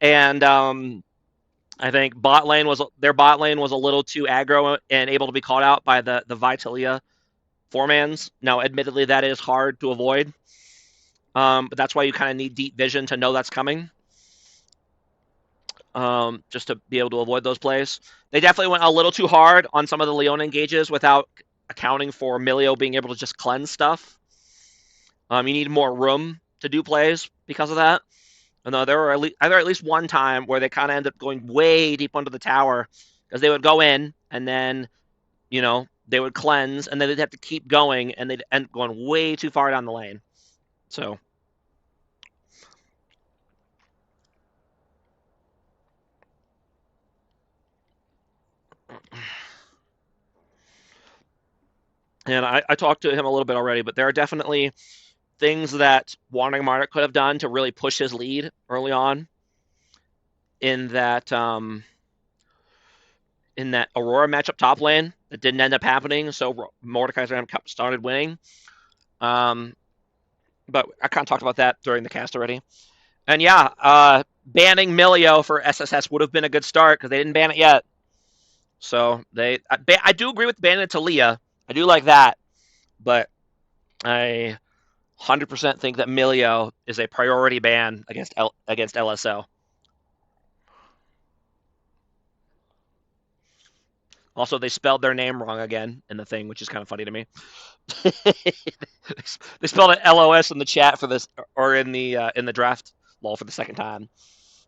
And I think their bot lane was a little too aggro and able to be caught out by the Vitalia 4-mans. Now, admittedly, that is hard to avoid. But that's why you kind of need deep vision to know that's coming. Just to be able to avoid those plays. They definitely went a little too hard on some of the Leona engages without accounting for Milio being able to just cleanse stuff. You need more room to do plays because of that. And there were at least one time where they kind of ended up going way deep under the tower because they would go in and then, they would cleanse and then they'd have to keep going and they'd end up going way too far down the lane. So. And I talked to him a little bit already, but there are definitely things that Wandering Monarch could have done to really push his lead early on in that Aurora matchup top lane that didn't end up happening. So Mordekaiser started winning. But I kind of talked about that during the cast already. And yeah, banning Milio for SSS would have been a good start because they didn't ban it yet. So I do agree with banning Talia. I do like that, but I 100% think that Milio is a priority ban against LSO. Also, they spelled their name wrong again in the thing, which is kind of funny to me. They spelled it LOS in the chat for this, or in the draft lol for the second time.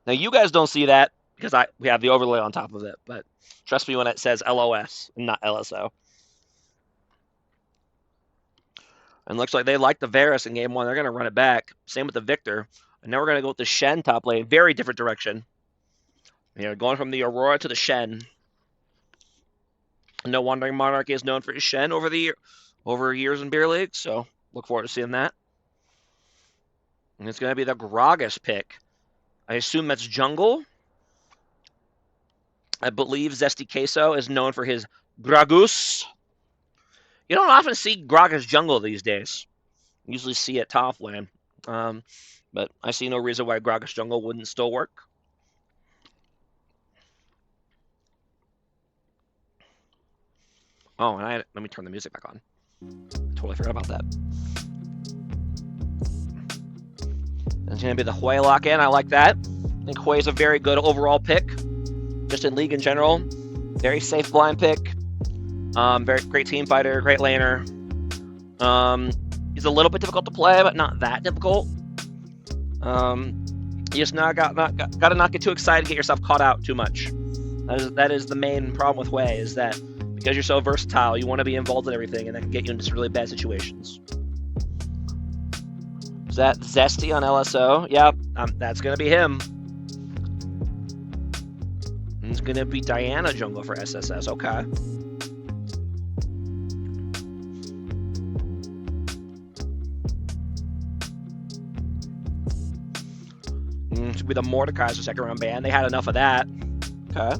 Now you guys don't see that because we have the overlay on top of it, but trust me when it says LOS and not LSO. And looks like they like the Varus in game one. They're going to run it back. Same with the Victor. And now we're going to go with the Shen top lane. Very different direction. Going from the Aurora to the Shen. No Wandering Monarch is known for his Shen over years in Beer League, so look forward to seeing that. And it's going to be the Gragas pick. I assume that's jungle. I believe Zesty Queso is known for his Gragus. You don't often see Gragas jungle these days. You usually see it top lane. But I see no reason why Gragas jungle wouldn't still work. Oh, and let me turn the music back on. Totally forgot about that. It's going to be the Hui lock-in. I like that. I think Hui is a very good overall pick, just in League in general. Very safe blind pick. Very great team fighter, great laner. He's a little bit difficult to play, but not that difficult. You just got to not get too excited, get yourself caught out too much. That is the main problem with Hui, is that because you're so versatile, you want to be involved in everything, and that can get you into some really bad situations. Is that Zesty on LSO? Yep, that's going to be him. And it's going to be Diana jungle for SSS. Okay. Should be the Mordekaiser second round ban. They had enough of that. Okay.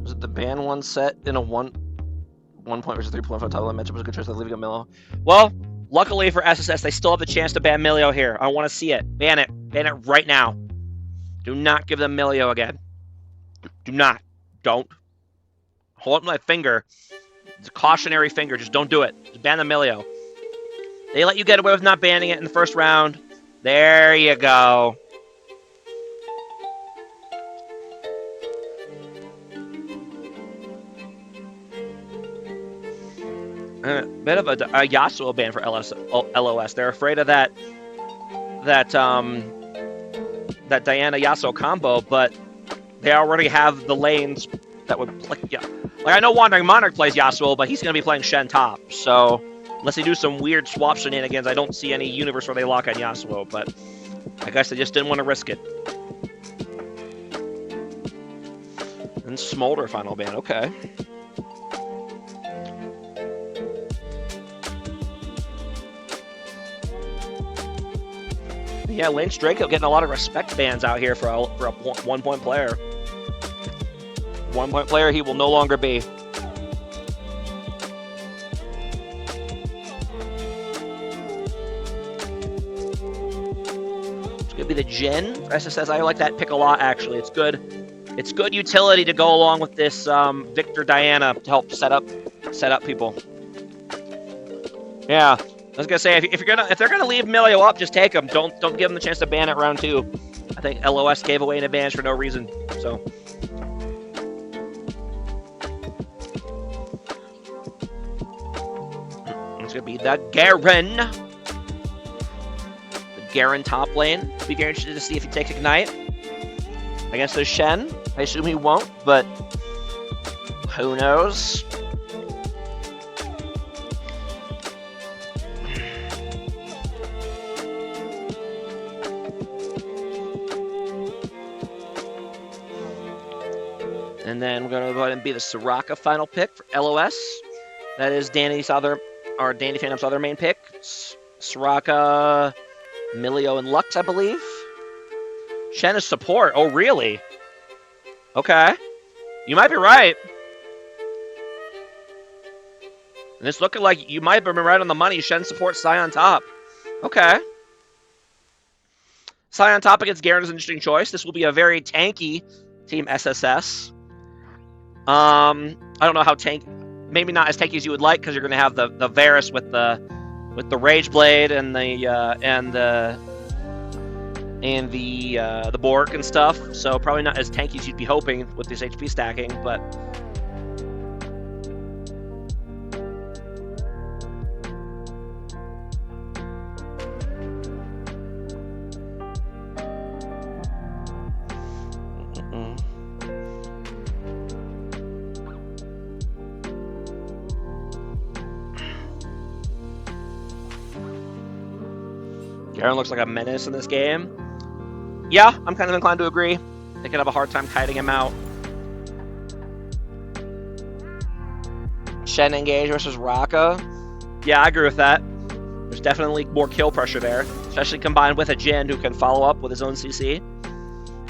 Was it the ban one set in a one point versus 3.5 top line matchup was a good choice of leaving a Milio? Well, luckily for SSS, they still have the chance to ban Milio here. I want to see it. Ban it. Ban it right now. Do not give them Milio again. Do not. Don't. Hold up my finger. It's a cautionary finger. Just don't do it. Just ban the Milio. They let you get away with not banning it in the first round. There you go. A bit of a Yasuo ban for LOS. They're afraid of that Diana Yasuo combo, but they already have the lanes that would I know Wandering Monarch plays Yasuo, but he's going to be playing Shen top. So unless they do some weird swap shenanigans, I don't see any universe where they lock on Yasuo. But I guess they just didn't want to risk it. And Smolder final ban. Okay. Yeah, Lynch Draco getting a lot of respect bans out here for a 1 point player. 1 point player he will no longer be. the Jin for SSS. I like that pick a lot, actually. It's good. It's good utility to go along with this Victor Diana to help set up people. Yeah, I was gonna say if they're gonna leave Milio up, just take them. Don't give them the chance to ban it round 2. I think LOS gave away an advantage for no reason. So. It's gonna be the Garen. The Garen top lane. Be very interested to see if he takes Ignite against the Shen. I assume he won't, but who knows? And then we're gonna go ahead and be the Soraka final pick for LOS. That is Danny Phantom's other main pick. Soraka, Milio, and Lux, I believe. Shen is support. Oh, really? Okay. You might be right. And it's looking like you might have been right on the money. Shen supports Sion top. Okay. Sion top against Garen is an interesting choice. This will be a very tanky team SSS. I don't know how maybe not as tanky as you would like, because you're going to have the Varus with the Rage Blade and the Bork and stuff. So probably not as tanky as you'd be hoping with this HP stacking, but Garen looks like a menace in this game. Yeah, I'm kind of inclined to agree. They could have a hard time kiting him out. Shen engage versus Raka. Yeah, I agree with that. There's definitely more kill pressure there, especially combined with a Jin who can follow up with his own CC.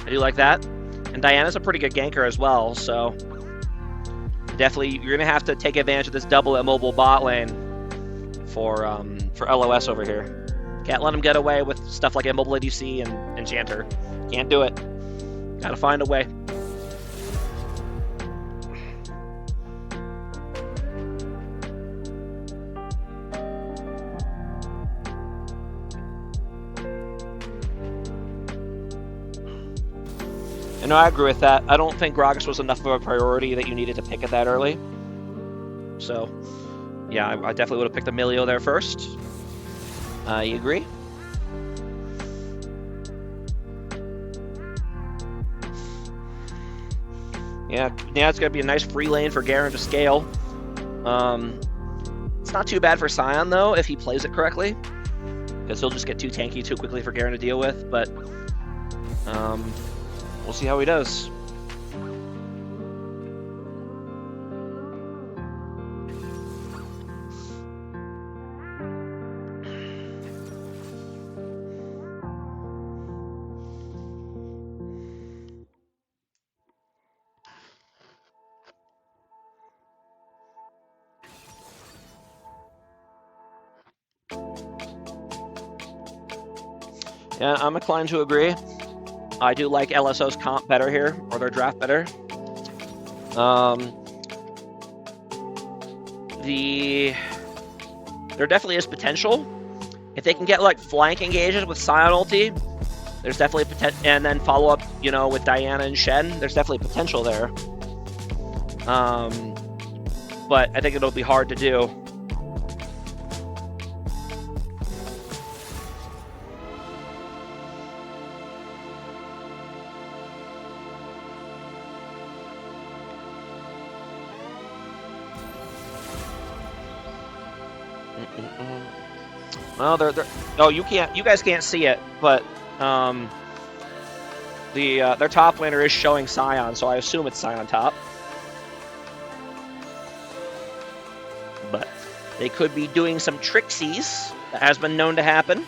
I do like that. And Diana's a pretty good ganker as well, so definitely you're going to have to take advantage of this double immobile bot lane for LOS over here. Can't let him get away with stuff like Immobile ADC and Enchanter. Can't do it. Gotta find a way. And no, I agree with that. I don't think Gragas was enough of a priority that you needed to pick it that early. So, yeah, I definitely would have picked Emilio there first. You agree? Yeah, now it's going to be a nice free lane for Garen to scale. It's not too bad for Sion, though, if he plays it correctly. Because he'll just get too tanky too quickly for Garen to deal with, but we'll see how he does. Yeah, I'm inclined to agree. I do like LSO's comp better here, or their draft better. There definitely is potential. If they can get like flank engages with Sion ulti, there's definitely potential, and then follow up, with Diana and Shen. There's definitely potential there. But I think it'll be hard to do. Well, they're oh, you guys can't see it, but their top laner is showing Sion, so I assume it's Sion top. But they could be doing some tricksies. That has been known to happen.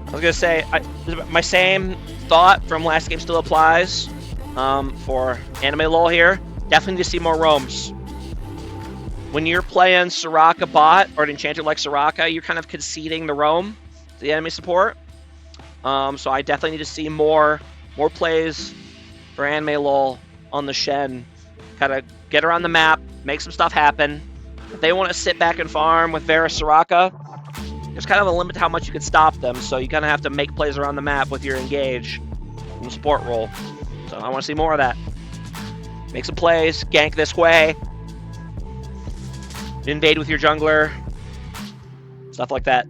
I was gonna say, my same thought from last game still applies for Anime Lol here. Definitely need to see more roams. When you're playing Soraka bot or an enchanter like Soraka, you're kind of conceding the roam to the enemy support. So I definitely need to see more plays for Anime Lol on the Shen. Kind of get around the map, make some stuff happen. If they want to sit back and farm with Varus Soraka, there's kind of a limit to how much you can stop them, so you kind of have to make plays around the map with your engage in the support role. So I want to see more of that. Make some plays, gank this way, invade with your jungler, stuff like that.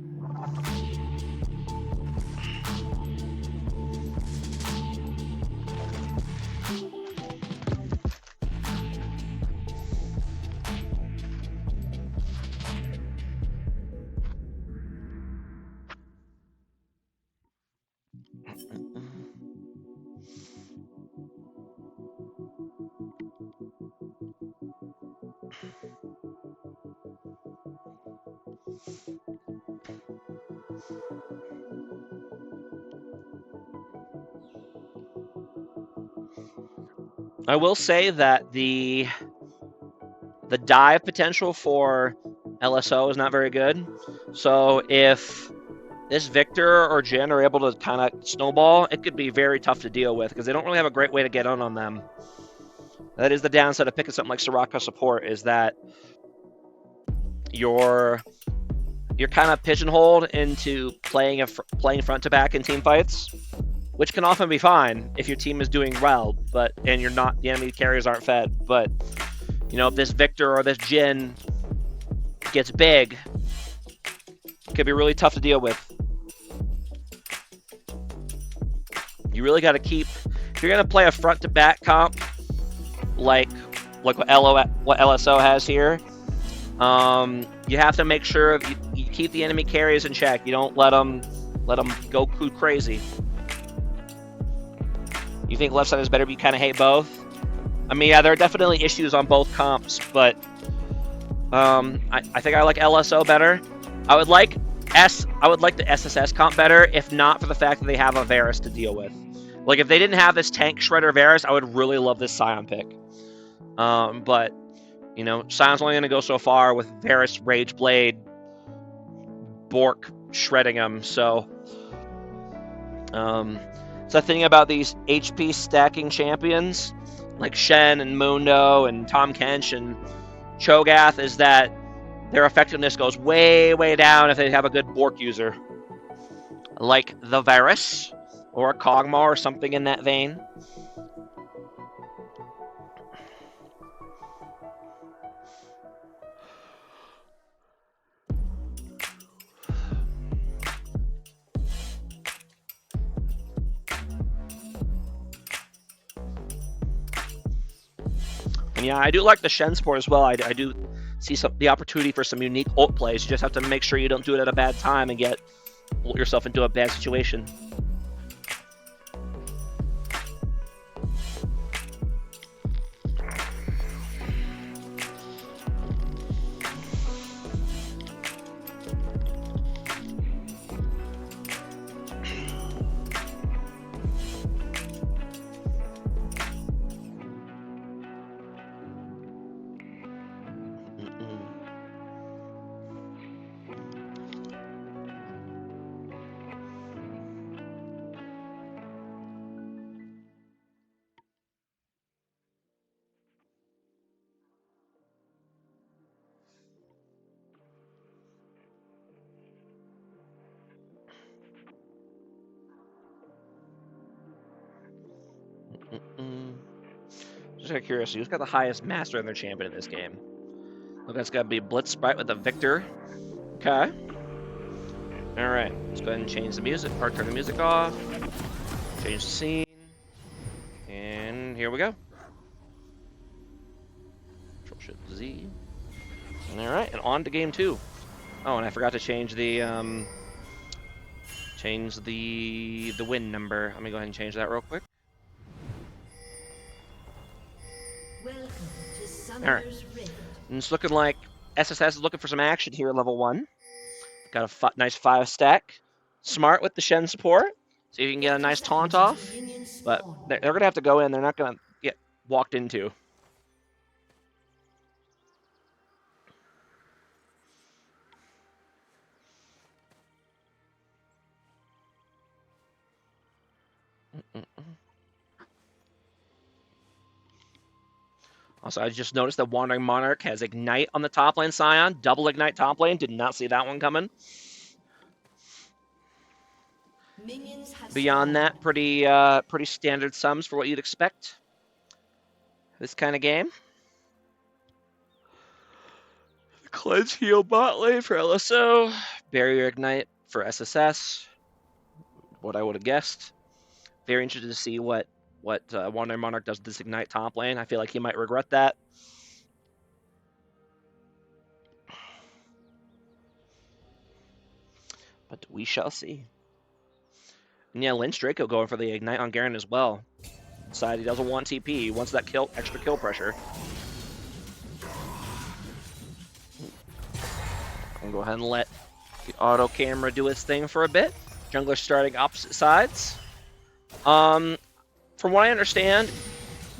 I will say that the dive potential for LSO is not very good. So if this Victor or Jhin are able to kind of snowball, it could be very tough to deal with because they don't really have a great way to get on them. That is the downside of picking something like Soraka support, is that you're kind of pigeonholed into playing front to back in team fights, which can often be fine if your team is doing well, and you're not, the enemy carriers aren't fed. But if this Victor or this Jhin gets big, it could be really tough to deal with. You really got to keep, if you're gonna play a front to back comp like what LSO has here, you have to make sure you keep the enemy carriers in check. You don't let them go crazy. You think left side is better, but you kind of hate both? I mean, yeah, there are definitely issues on both comps, but I think I like LSO better. I would like the SSS comp better, if not for the fact that they have a Varus to deal with. Like, if they didn't have this tank shredder Varus, I would really love this Scion pick. But Sion's only going to go so far with Varus Rage Blade, Bork shredding him. So, it's the thing about these HP stacking champions like Shen and Mundo and Tom Kench and Cho'Gath is that their effectiveness goes way, way down if they have a good Bork user, like the Varus or a Kog'Maw or something in that vein. And yeah, I do like the Shen support as well. I do see the opportunity for some unique ult plays. You just have to make sure you don't do it at a bad time and get yourself into a bad situation. Just kind of curious, who's got the highest master in their champion in this game? Look, that's got to be Blitz Sprite with a Victor. Okay. Alright, let's go ahead and change the music, or turn the music off. Change the scene. And here we go. Control-Shift-Z. Alright, and on to game 2. Oh, and I forgot to change the win number. Let me go ahead and change that real quick. Alright. And it's looking like SSS is looking for some action here at level 1. Got a nice 5 stack. smart with the Shen support. See if you can get a nice taunt off. But they're going to have to go in. They're not going to get walked into. Also, I just noticed that Wandering Monarch has Ignite on the top lane, Scion. Double Ignite top lane. Did not see that one coming. Beyond that, pretty standard sums for what you'd expect this kind of game. Cleanse Heal bot lane for LSO. Barrier Ignite for SSS. What I would have guessed. Very interested to see what Wandering Monarch does with this Ignite top lane. I feel like he might regret that. But we shall see. And yeah, Lynch Draco going for the Ignite on Garen as well. Decided he doesn't want TP. He wants that extra kill pressure. I'm going to go ahead and let the auto camera do its thing for a bit. Jungler starting opposite sides. From what I understand,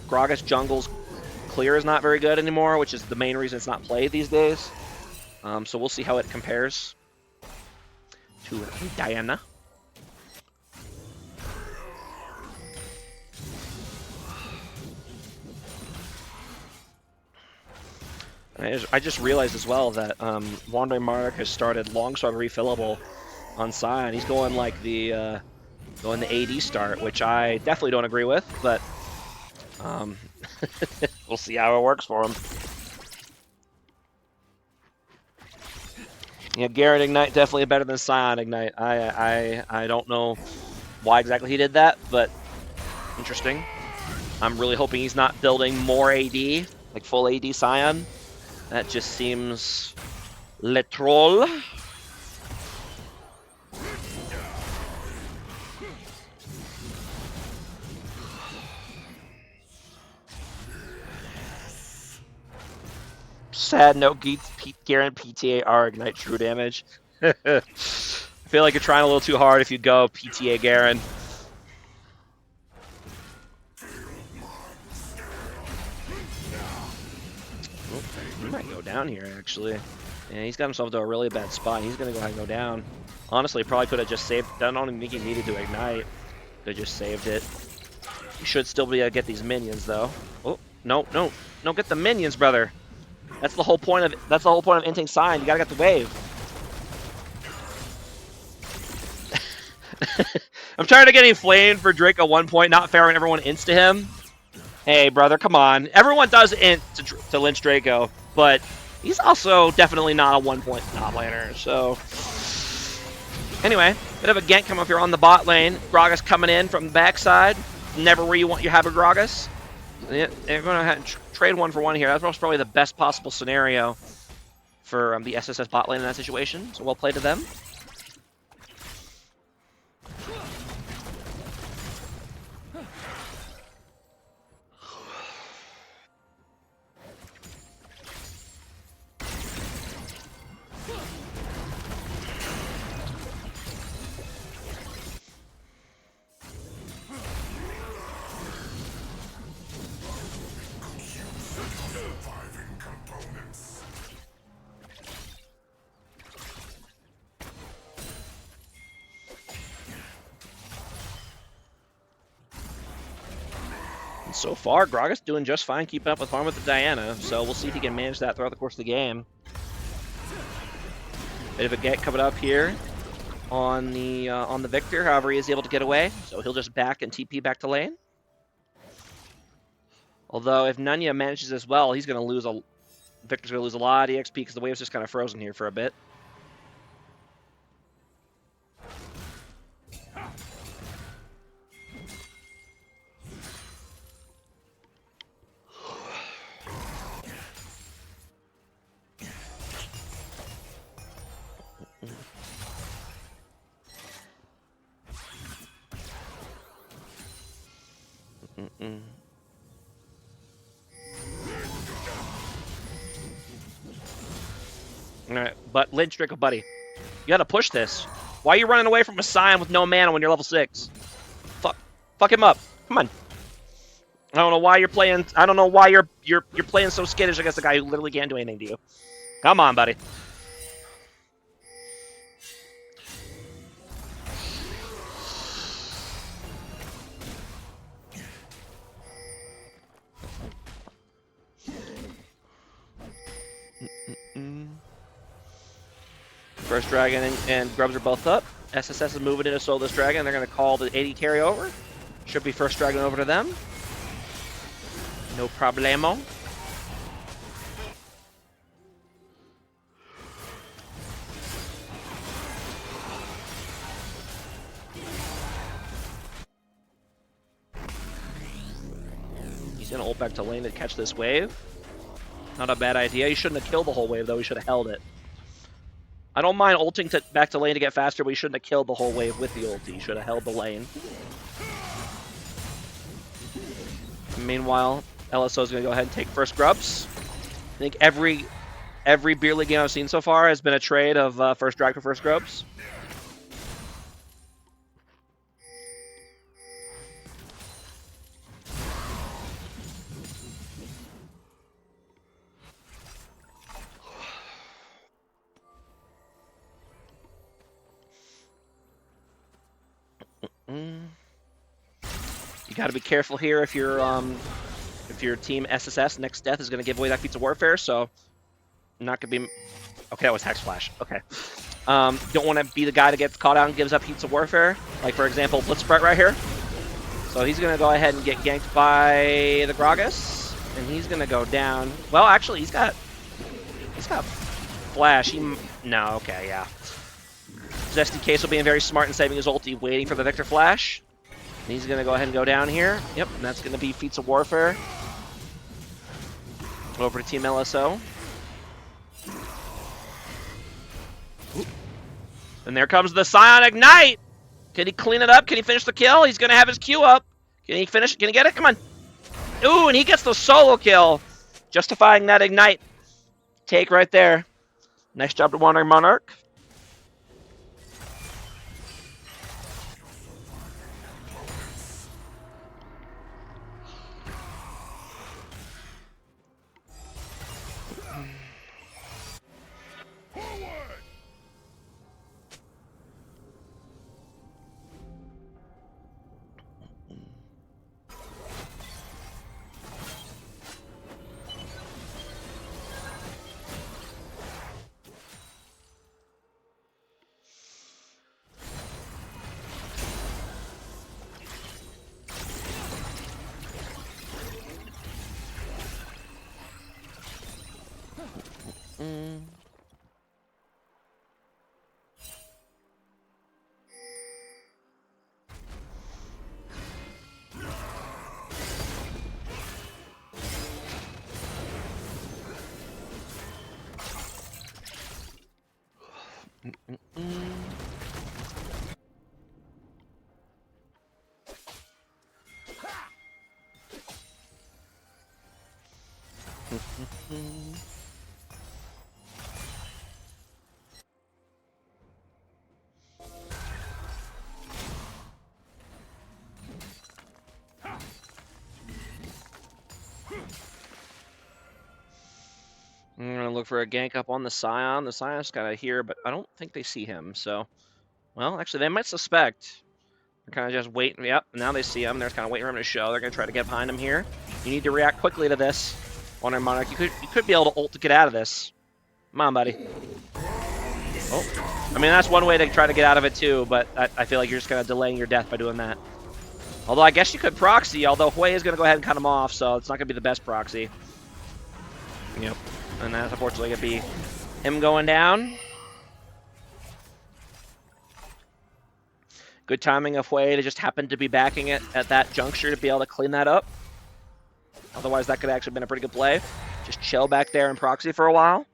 Gragas jungle's clear is not very good anymore, which is the main reason it's not played these days. So we'll see how it compares to Diana. I just realized as well that Wandering Monarch has started Longsword refillable on Scion. He's going like the AD start, which I definitely don't agree with, but we'll see how it works for him. Yeah, Garen Ignite definitely better than Scion Ignite. I don't know why exactly he did that, but interesting. I'm really hoping he's not building more AD, like full AD Scion. That just seems le troll. Sad note, Garen PTA Ignite true damage. I feel like you're trying a little too hard if you go PTA Garen. Oh, he might go down here, actually. Yeah, he's got himself to a really bad spot. He's going to go ahead and go down. Honestly, probably could have just saved. I don't even think he needed to Ignite. Could have just saved it. You should still be able to get these minions, though. Oh, no, no. No, get the minions, brother. That's the whole point of it. That's the whole point of inting Sign. You gotta get the wave. I'm tired of getting flamed for Drake at one point, not fair when everyone insta him. Hey, brother, come on. Everyone does int to Lynch Draco, but he's also definitely not a 1 point top laner. So, anyway, bit of a gank come up here on the bot lane. Gragas coming in from the backside. Never where you want you have a Gragas. They're going to trade 1-for-1 here. That's probably the best possible scenario for the SSS bot lane in that situation. So well played to them. So far, Gragas doing just fine keeping up with farm with the Diana, so we'll see if he can manage that throughout the course of the game. Bit of a get coming up here on the Victor, however he is able to get away, so he'll just back and TP back to lane. Although if Nunya manages as well, he's going to lose Victor's going to lose a lot of EXP because the wave's just kind of frozen here for a bit. Alright, but Lynch Draco, buddy. You gotta push this. Why are you running away from a Scion with no mana when you're level 6? Fuck him up. Come on. I don't know why you're playing. I don't know why you're playing so skittish against a guy who literally can't do anything to you. Come on, buddy. First Dragon and Grubs are both up. SSS is moving into solo this Dragon. They're going to call the 80 carry over. Should be First Dragon over to them. No problemo. He's going to ult back to lane to catch this wave. Not a bad idea. He shouldn't have killed the whole wave, though. He should have held it. I don't mind ulting back to lane to get faster, but he shouldn't have killed the whole wave with the ulti. He should have held the lane. Meanwhile, LSO is going to go ahead and take first grubs. I think every beer league game I've seen so far has been a trade of first drag for first grubs. You got to be careful here if your team SSS next death is going to give away that feats of warfare. So not going to be. Okay, that was Hex Flash. Okay. Don't want to be the guy that gets caught out and gives up feats of warfare. Like for example, Blitz Sprite right here. So he's going to go ahead and get ganked by the Gragas, and he's going to go down. Well, actually, he's got Flash. No, okay, yeah. Zesty Queso being very smart and saving his ulti, waiting for the Victor Flash. And he's going to go ahead and go down here. Yep, and that's going to be Feats of Warfare. Over to Team LSO. Ooh. And there comes the Scion Ignite! Can he clean it up? Can he finish the kill? He's going to have his Q up. Can he finish? Can he get it? Come on. Ooh, and he gets the solo kill. Justifying that Ignite take right there. Nice job to Wandering Monarch. I'm going to look for a gank up on the Scion. The Scion's kind of here, but I don't think they see him. So, well, actually, they might suspect. They're kind of just waiting. Yep, now they see him. They're kind of waiting for him to show. They're going to try to get behind him here. You need to react quickly to this. Wandering Monarch, you could be able to ult to get out of this. Come on, buddy. Oh, I mean, that's one way to try to get out of it, too, but I feel like you're just kind of delaying your death by doing that. Although I guess you could proxy, although Hui is going to go ahead and cut him off, so it's not going to be the best proxy. Yep. And that's unfortunately going to be him going down. Good timing of Hui to just happen to be backing it at that juncture to be able to clean that up. Otherwise, that could have actually been a pretty good play. Just chill back there and proxy for a while.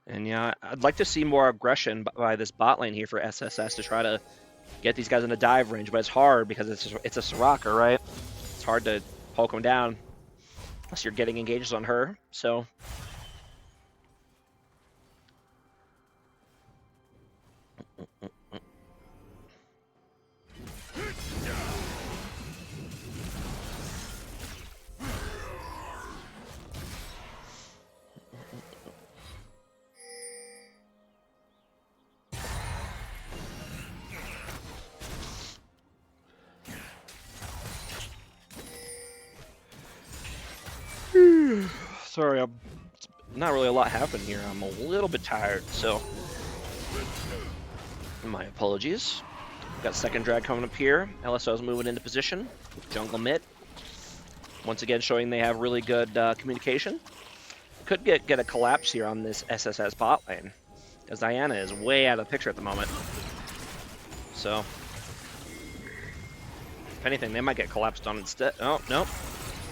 And yeah, I'd like to see more aggression by this bot lane here for SSS to try to get these guys in a dive range, but it's hard because it's a Soraka, right? It's hard to poke them down unless you're getting engages on her. So sorry, not really a lot happened here. I'm a little bit tired, so my apologies. Got second drag coming up here. LSO's moving into position with jungle mid. Once again, showing they have really good communication. Could get a collapse here on this SSS bot lane, because Diana is way out of the picture at the moment. So, if anything, they might get collapsed on instead. Oh, no.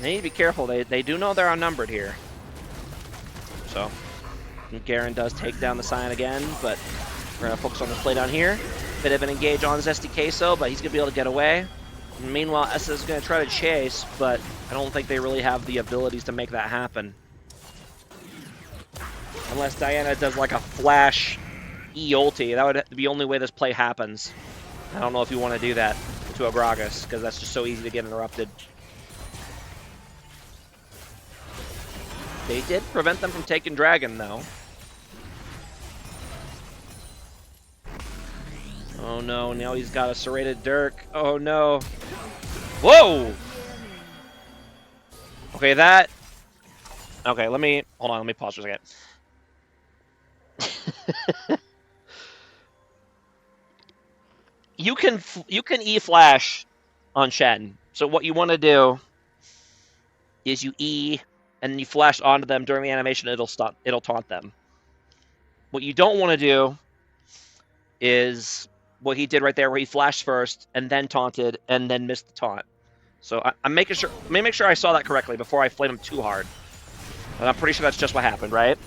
They need to be careful. They do know they're outnumbered here. So, Garen does take down the Sion again, but we're going to focus on this play down here. Bit of an engage on Zesty Queso, but he's going to be able to get away. And meanwhile, SS is going to try to chase, but I don't think they really have the abilities to make that happen. Unless Diana does like a flash E ulti, that would be the only way this play happens. I don't know if you want to do that to a Gragas, because that's just so easy to get interrupted. They did prevent them from taking Dragon, though. Oh no, now he's got a serrated Dirk. Oh no. Whoa! Okay, that... Okay, let me... Hold on, let me pause for a second. You can E-flash on Shen. So what you want to do is you E and then you flash onto them during the animation. It'll taunt them. What you don't want to do is what he did right there, where he flashed first and then taunted and then missed the taunt. So I'm making sure. Let me make sure I saw that correctly before I flame him too hard. But I'm pretty sure that's just what happened, right?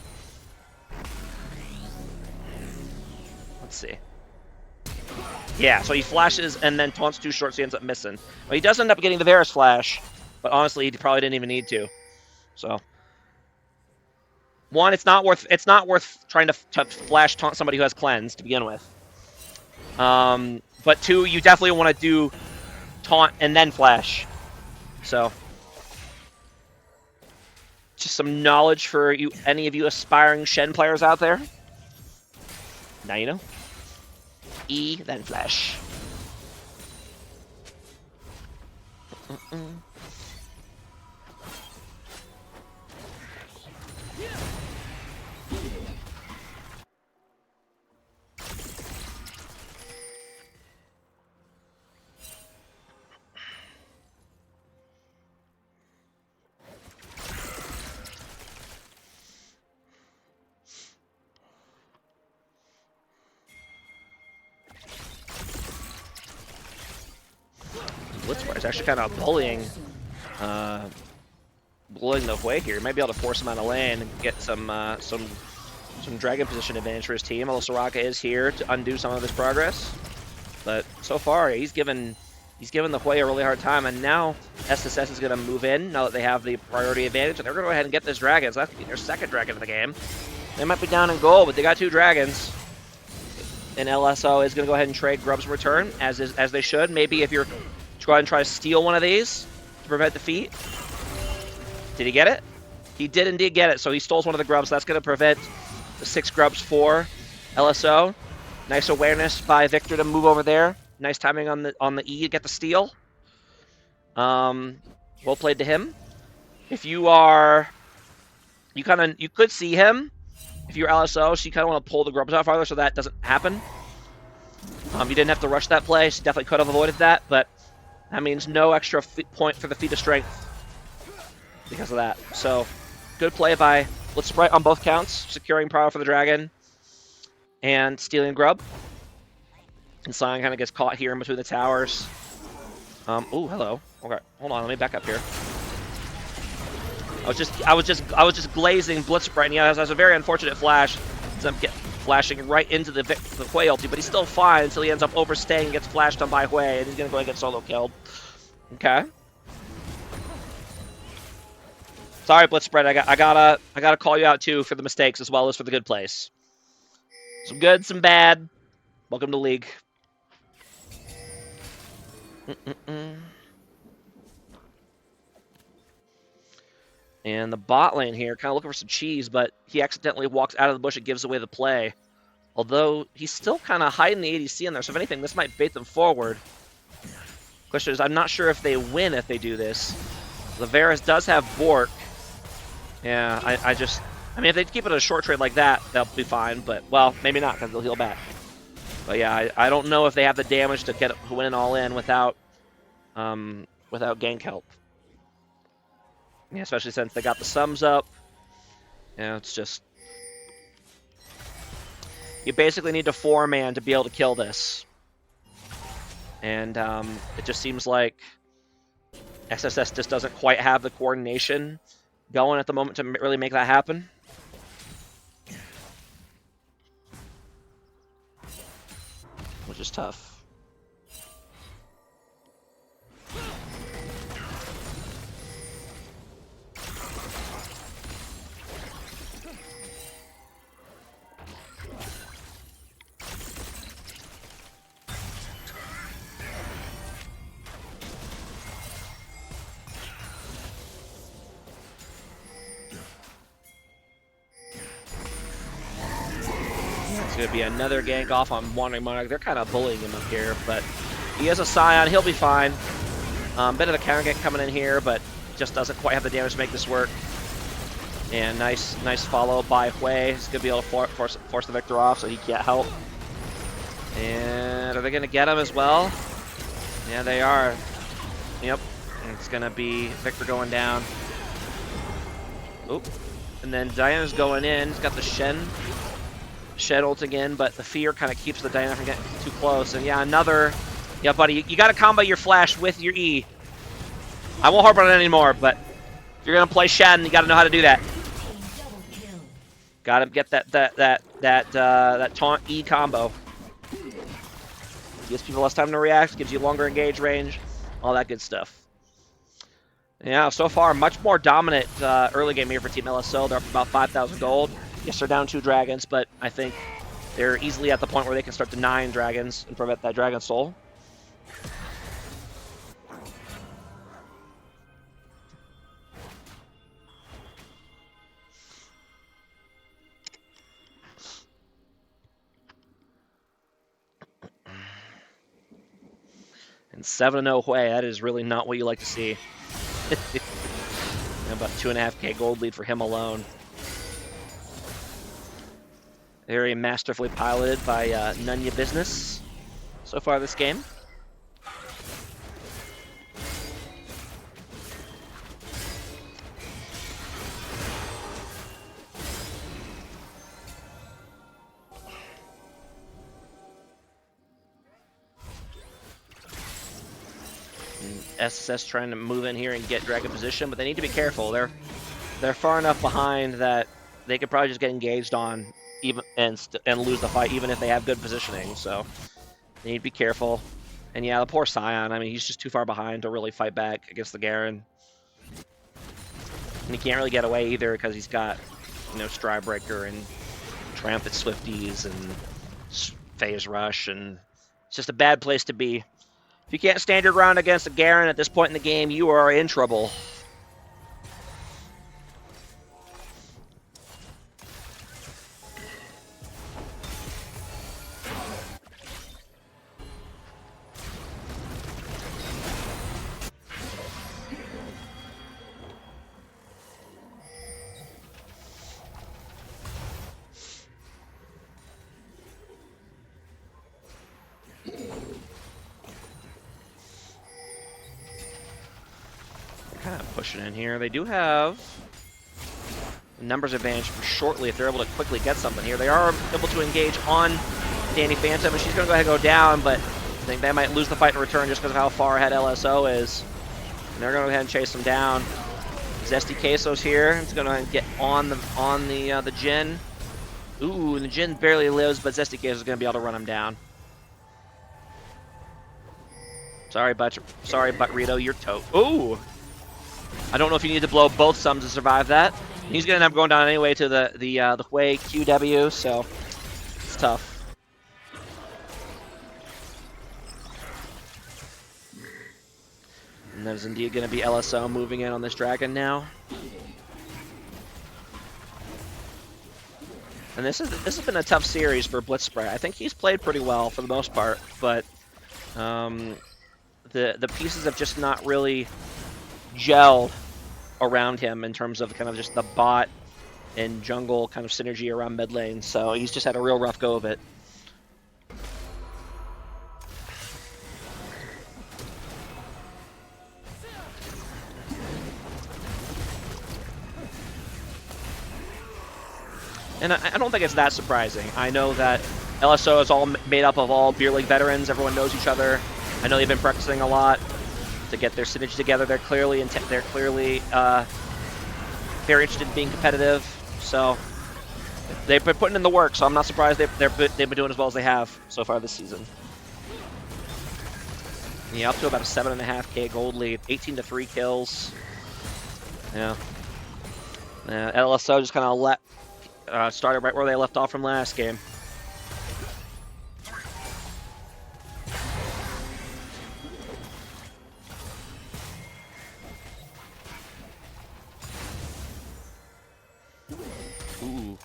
Let's see. Yeah, so he flashes and then taunts too short, so he ends up missing. Well, he does end up getting the Varus flash, but honestly, he probably didn't even need to. So, one, it's not worth trying to flash taunt somebody who has cleanse to begin with. But two, you definitely want to do taunt and then flash. So, just some knowledge for you, any of you aspiring Shen players out there. Now you know. E, then flash. Blitzbar is actually kind of bullying the way here. He might be able to force him out of lane and get some dragon position advantage for his team. Although Soraka is here to undo some of his progress, but so far he's given the Hui a really hard time. And now SSS is going to move in now that they have the priority advantage, and they're going to go ahead and get this dragon. So that's their second dragon of the game. They might be down in gold, but they got two dragons. And LSO is going to go ahead and trade Grub's return, as they should. Maybe if you're go ahead and try to steal one of these to prevent defeat. Did he get it? He did indeed get it, so he stole one of the Grubs. That's going to prevent the 6 Grubs for LSO. Nice awareness by Victor to move over there. Nice timing on the E to get the steal. Well played to him. If you are... You could see him if you're LSO, so you kind of want to pull the Grubs out farther so that doesn't happen. You didn't have to rush that play, so you definitely could have avoided that, but that means no extra point for the feat of strength because of that. So, good play by Blitzsprite on both counts, securing power for the dragon and stealing Grub. And Sion kind of gets caught here in between the towers. Oh, hello. Okay, hold on, let me back up here. I was just glazing Blitzsprite, and yeah, that was a very unfortunate flash. Ends up flashing right into the Hui ulti, but he's still fine until he ends up overstaying and gets flashed on by Hui, and he's gonna go ahead and get solo killed. Okay. Sorry, Blitz Spread. I gotta call you out too for the mistakes as well as for the good plays. Some good, some bad. Welcome to League. And the bot lane here, kind of looking for some cheese, but he accidentally walks out of the bush and gives away the play. Although he's still kind of hiding the ADC in there, so if anything, this might bait them forward. Question is, I'm not sure if they win if they do this. The Varus does have Bork. Yeah, I mean, if they keep it a short trade like that, they'll be fine. But, well, maybe not, because they'll heal back. But yeah, I don't know if they have the damage to win it all in without gank help. Yeah, especially since they got the sums up. Yeah, it's just... You basically need a 4-man to be able to kill this. And it just seems like SSS just doesn't quite have the coordination going at the moment to really make that happen. Which is tough. Going to be another gank off on Wandering Monarch. They're kind of bullying him up here, but he has a Scion. He'll be fine. Bit of a counter gank coming in here, but just doesn't quite have the damage to make this work. And nice follow by Hui. He's going to be able to force the Victor off, so he can't help. And are they going to get him as well? Yeah, they are. Yep. It's going to be Victor going down. Oop. And then Diana's going in. He's got the Shed ult again, but the fear kind of keeps the Diana from getting too close. And yeah, another... Yeah, buddy, you got to combo your flash with your E. I won't harp on it anymore, but if you're going to play Shen, you got to know how to do that. Got to get that taunt E combo. Gives people less time to react, gives you longer engage range, all that good stuff. Yeah, so far, much more dominant early game here for Team LSO. They're up about 5,000 gold. Yes, they're down 2 dragons, but I think they're easily at the point where they can start denying dragons and prevent that dragon soul. And 7-0 Hui, that is really not what you like to see. About 2.5k gold lead for him alone. Very masterfully piloted by Nunya Business so far this game. And SSS trying to move in here and get dragon position, but they need to be careful. They're far enough behind that they could probably just get engaged on even and lose the fight, even if they have good positioning. So they need to be careful. And yeah, the poor Scion. I mean, he's just too far behind to really fight back against the Garen. And he can't really get away either because he's got, you know, Stridebreaker and Triumphant Swifties and Phase Rush, and it's just a bad place to be. If you can't stand your ground against a Garen at this point in the game, you are in trouble. Kind of pushing in here. They do have a numbers advantage for shortly if they're able to quickly get something here. They are able to engage on Danny Phantom, and she's going to go ahead and go down, but I think they might lose the fight in return just because of how far ahead LSO is. And they're going to go ahead and chase them down. Zesty Queso's here. It's going to get on the Jhin. Ooh, and the Jin barely lives, but Zesty Gaze is going to be able to run him down. Sorry, Rito, you're toast. Ooh! I don't know if you need to blow both sums to survive that. He's going to end up going down anyway to the Hui QW, so it's tough. And there's indeed going to be LSO moving in on this dragon now. And this has been a tough series for Blitzspray. I think he's played pretty well for the most part, but the pieces have just not really gelled around him in terms of kind of just the bot and jungle kind of synergy around mid lane. So he's just had a real rough go of it. And I don't think it's that surprising. I know that LSO is all made up of all beer league veterans. Everyone knows each other. I know they've been practicing a lot to get their synergy together. They're clearly very interested in being competitive. So they've been putting in the work. So I'm not surprised they've been doing as well as they have so far this season. Yeah, up to about a 7.5K gold lead, 18 to 3 kills. Yeah. LSO just kind of started right where they left off from last game. Ooh.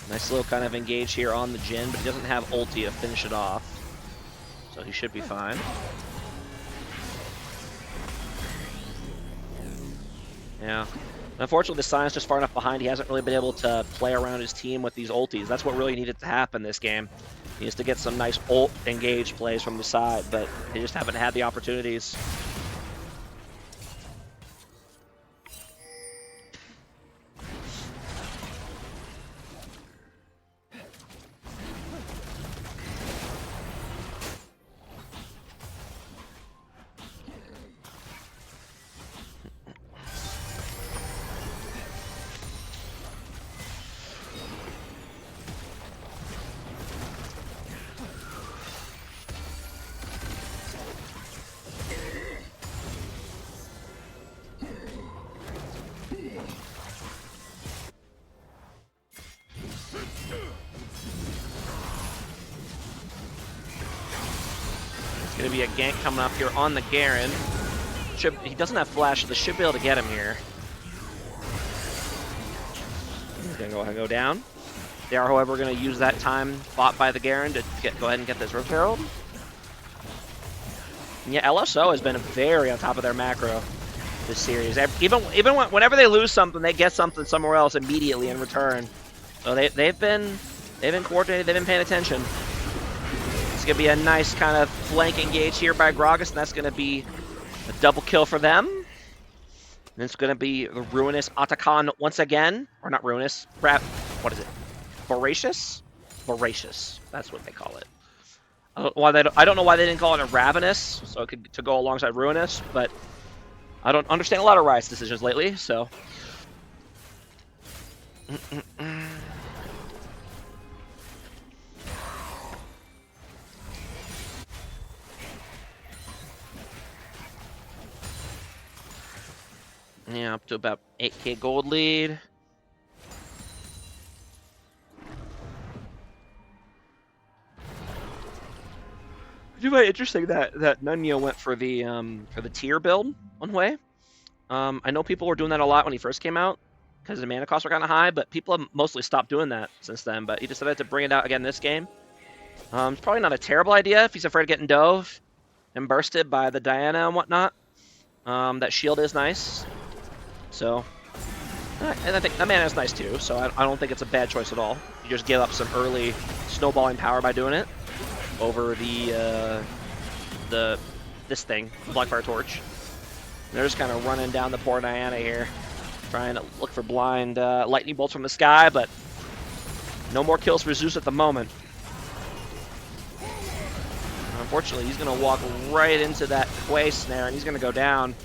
Nice little kind of engage here on the Jin, but he doesn't have ulti to finish it off. So he should be fine. Yeah. Unfortunately, the Sion's just far enough behind. He hasn't really been able to play around his team with these ultis. That's what really needed to happen this game. He needs to get some nice ult engage plays from the side, but they just haven't had the opportunities. Going to be a gank coming up here on the Garen. He doesn't have flash, so they should be able to get him here. He's going to go ahead and go down. They are, however, going to use that time bought by the Garen to go ahead and get this Rift Herald. And yeah, LSO has been very on top of their macro this series. Even whenever they lose something, they get something somewhere else immediately in return. So they've been coordinated. They've been paying attention. It's going to be a nice kind of flank engage here by Gragas, and that's going to be a double kill for them. And it's going to be the Ruinous Atakan once again. Or not Ruinous. What is it? Voracious? Voracious. That's what they call it. I don't know why they didn't call it a Ravenous, so it could to go alongside Ruinous, but I don't understand a lot of Riot's decisions lately, so... Yeah, up to about 8K gold lead. It's very interesting that Nunya went for the tier build one way. I know people were doing that a lot when he first came out because the mana costs were kind of high, but people have mostly stopped doing that since then. But he decided to bring it out again this game. It's probably not a terrible idea if he's afraid of getting dove and bursted by the Diana and whatnot. That shield is nice. So, and I think that mana is nice too, so I don't think it's a bad choice at all. You just give up some early snowballing power by doing it over this thing, Blackfire Torch. They're just kind of running down the poor Diana here, trying to look for blind lightning bolts from the sky, but no more kills for Zeus at the moment. Unfortunately, he's going to walk right into that Quay snare, and he's going to go down.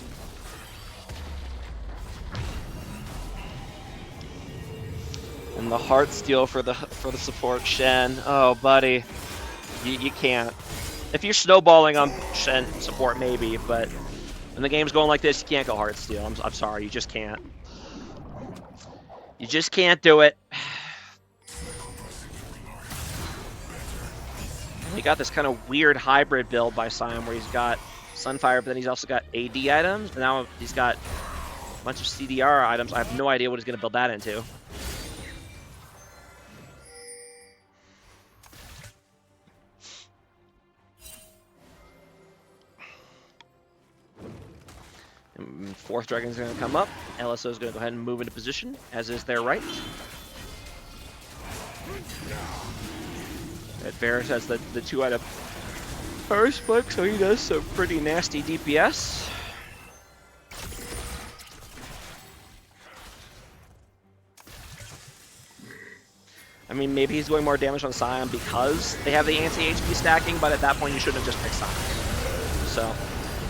And And the heart steal for the support Shen. Oh, buddy, you can't. If you're snowballing on Shen support, maybe, but when the game's going like this, you can't go heart steal. I'm sorry, you just can't. You just can't do it. He got this kind of weird hybrid build by Sion where he's got Sunfire, but then he's also got AD items, and now he's got a bunch of CDR items. I have no idea what he's going to build that into. And fourth Dragon's going to come up. LSO is going to go ahead and move into position, as is their right. Varus has the 2-item power spike, so he does some pretty nasty DPS. I mean, maybe he's doing more damage on Sion because they have the anti-HP stacking, but at that point you shouldn't have just picked Sion. So,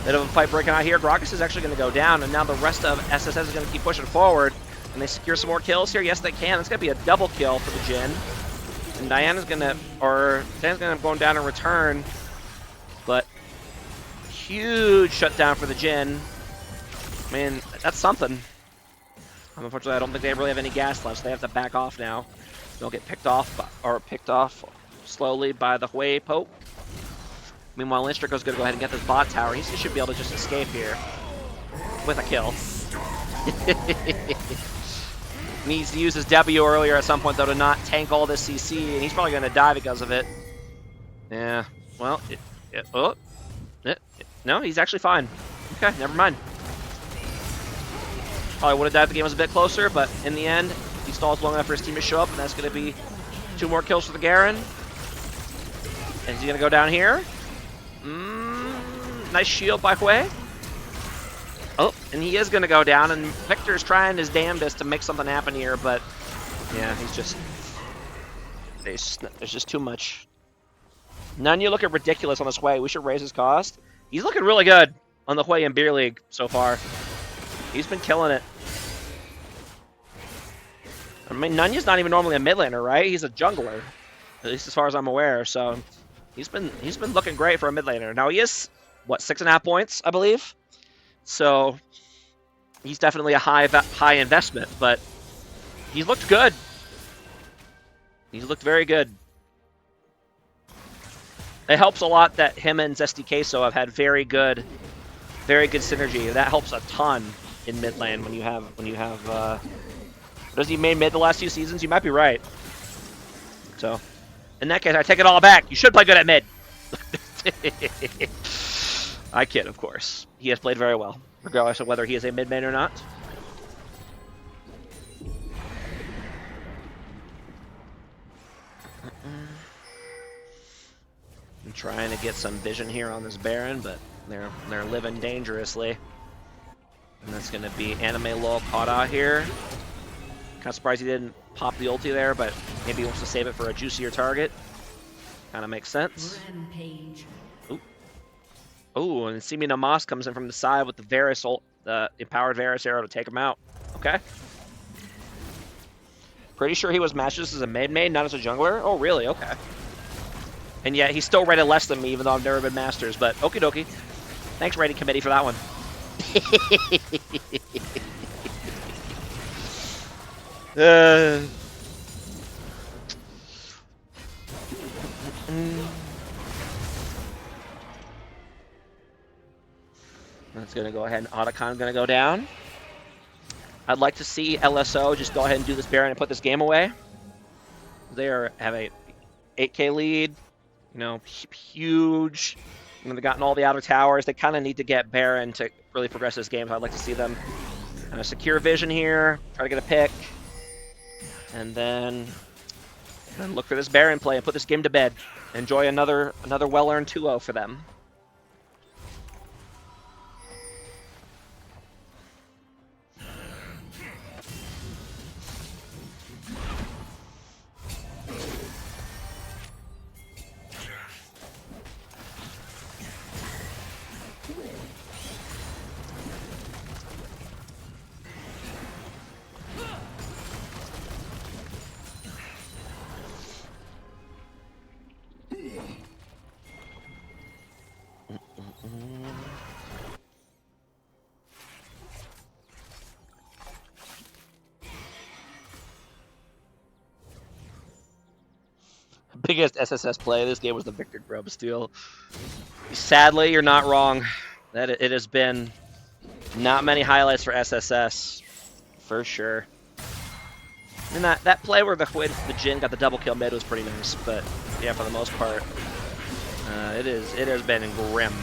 bit of a fight breaking out here. Gragas is actually going to go down, and now the rest of SSS is going to keep pushing forward. And they secure some more kills here. Yes, they can. It's going to be a double kill for the Jhin. And Diana's gonna go down and return, but huge shutdown for the Jhin. I mean, that's something. Unfortunately, I don't think they really have any gas left, so they have to back off now. They'll get picked off slowly by the Hui Pope. Meanwhile, Lindstrick's gonna go ahead and get this bot tower. He should be able to just escape here with a kill. Needs to use his W earlier at some point, though, to not tank all this CC, and he's probably going to die because of it. Yeah, well, no, he's actually fine. Okay, never mind. Probably would have died if the game was a bit closer, but in the end, he stalls long enough for his team to show up, and that's going to be 2 more kills for the Garen. And he's going to go down here. Nice shield by Hui. Oh, and he is going to go down, and Victor's trying his damnedest to make something happen here, but yeah, there's just too much. None you looking ridiculous on this Hui. We should raise his cost. He's looking really good on the Hui in Beer League so far. He's been killing it. I mean, Nunya's not even normally a mid laner, right? He's a jungler, at least as far as I'm aware, so he's been looking great for a mid laner. Now he is, what, 6.5 points, I believe? So he's definitely a high investment, but he's looked good. He's looked very good. It helps a lot that him and Zesty Queso have had very good synergy. That helps a ton in mid lane when you have does he main mid the last few seasons? You might be right. So in that case, I take it all back. You should play good at mid. I kid, of course. He has played very well, regardless of whether he is a mid main or not. I'm trying to get some vision here on this Baron, but they're living dangerously. And that's going to be Anime Lol caught out here. Kind of surprised he didn't pop the ulti there, but maybe he wants to save it for a juicier target. Kind of makes sense. Rampage. Oh, and Simi Namas comes in from the side with the Varus ult, the empowered Varus arrow to take him out. Okay. Pretty sure he was matched as a mid-main, not as a jungler. Oh, really? Okay. And yet he's still rated less than me, even though I've never been Masters. But okie dokie. Thanks, rating committee, for that one. That's going to go ahead, and Otacon's going to go down. I'd like to see LSO just go ahead and do this Baron and put this game away. They have a 8K lead, you know, huge. You know, they've gotten all the outer towers. They kind of need to get Baron to really progress this game. So I'd like to see them kind of secure vision here, try to get a pick, and then look for this Baron play and put this game to bed. Enjoy another well-earned 2-0 for them. Biggest SSS play of this game was the Victor Grub steal. Sadly, you're not wrong. That it has been not many highlights for SSS, for sure. And that play where the Jin got the double kill mid was pretty nice, but yeah, for the most part, it has been grim.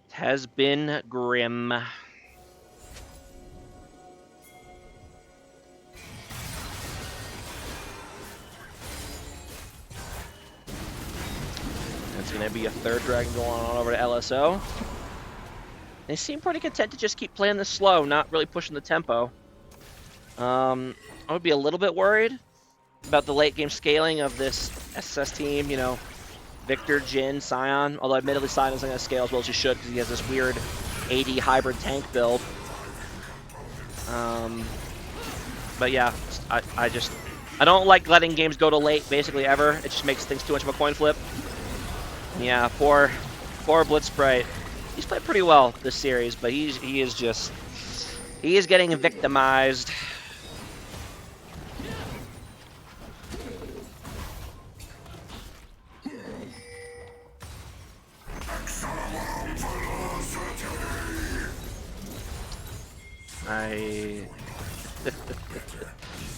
It has been grim. It's going to be a third dragon going on over to LSO. They seem pretty content to just keep playing this slow, not really pushing the tempo. I would be a little bit worried about the late game scaling of this SSS team. You know, Victor, Jin, Sion. Although admittedly Sion isn't going to scale as well as he should because he has this weird AD hybrid tank build. But yeah, I don't like letting games go to late basically ever. It just makes things too much of a coin flip. Yeah, poor Blitzsprite. He's played pretty well this series, but he is getting victimized.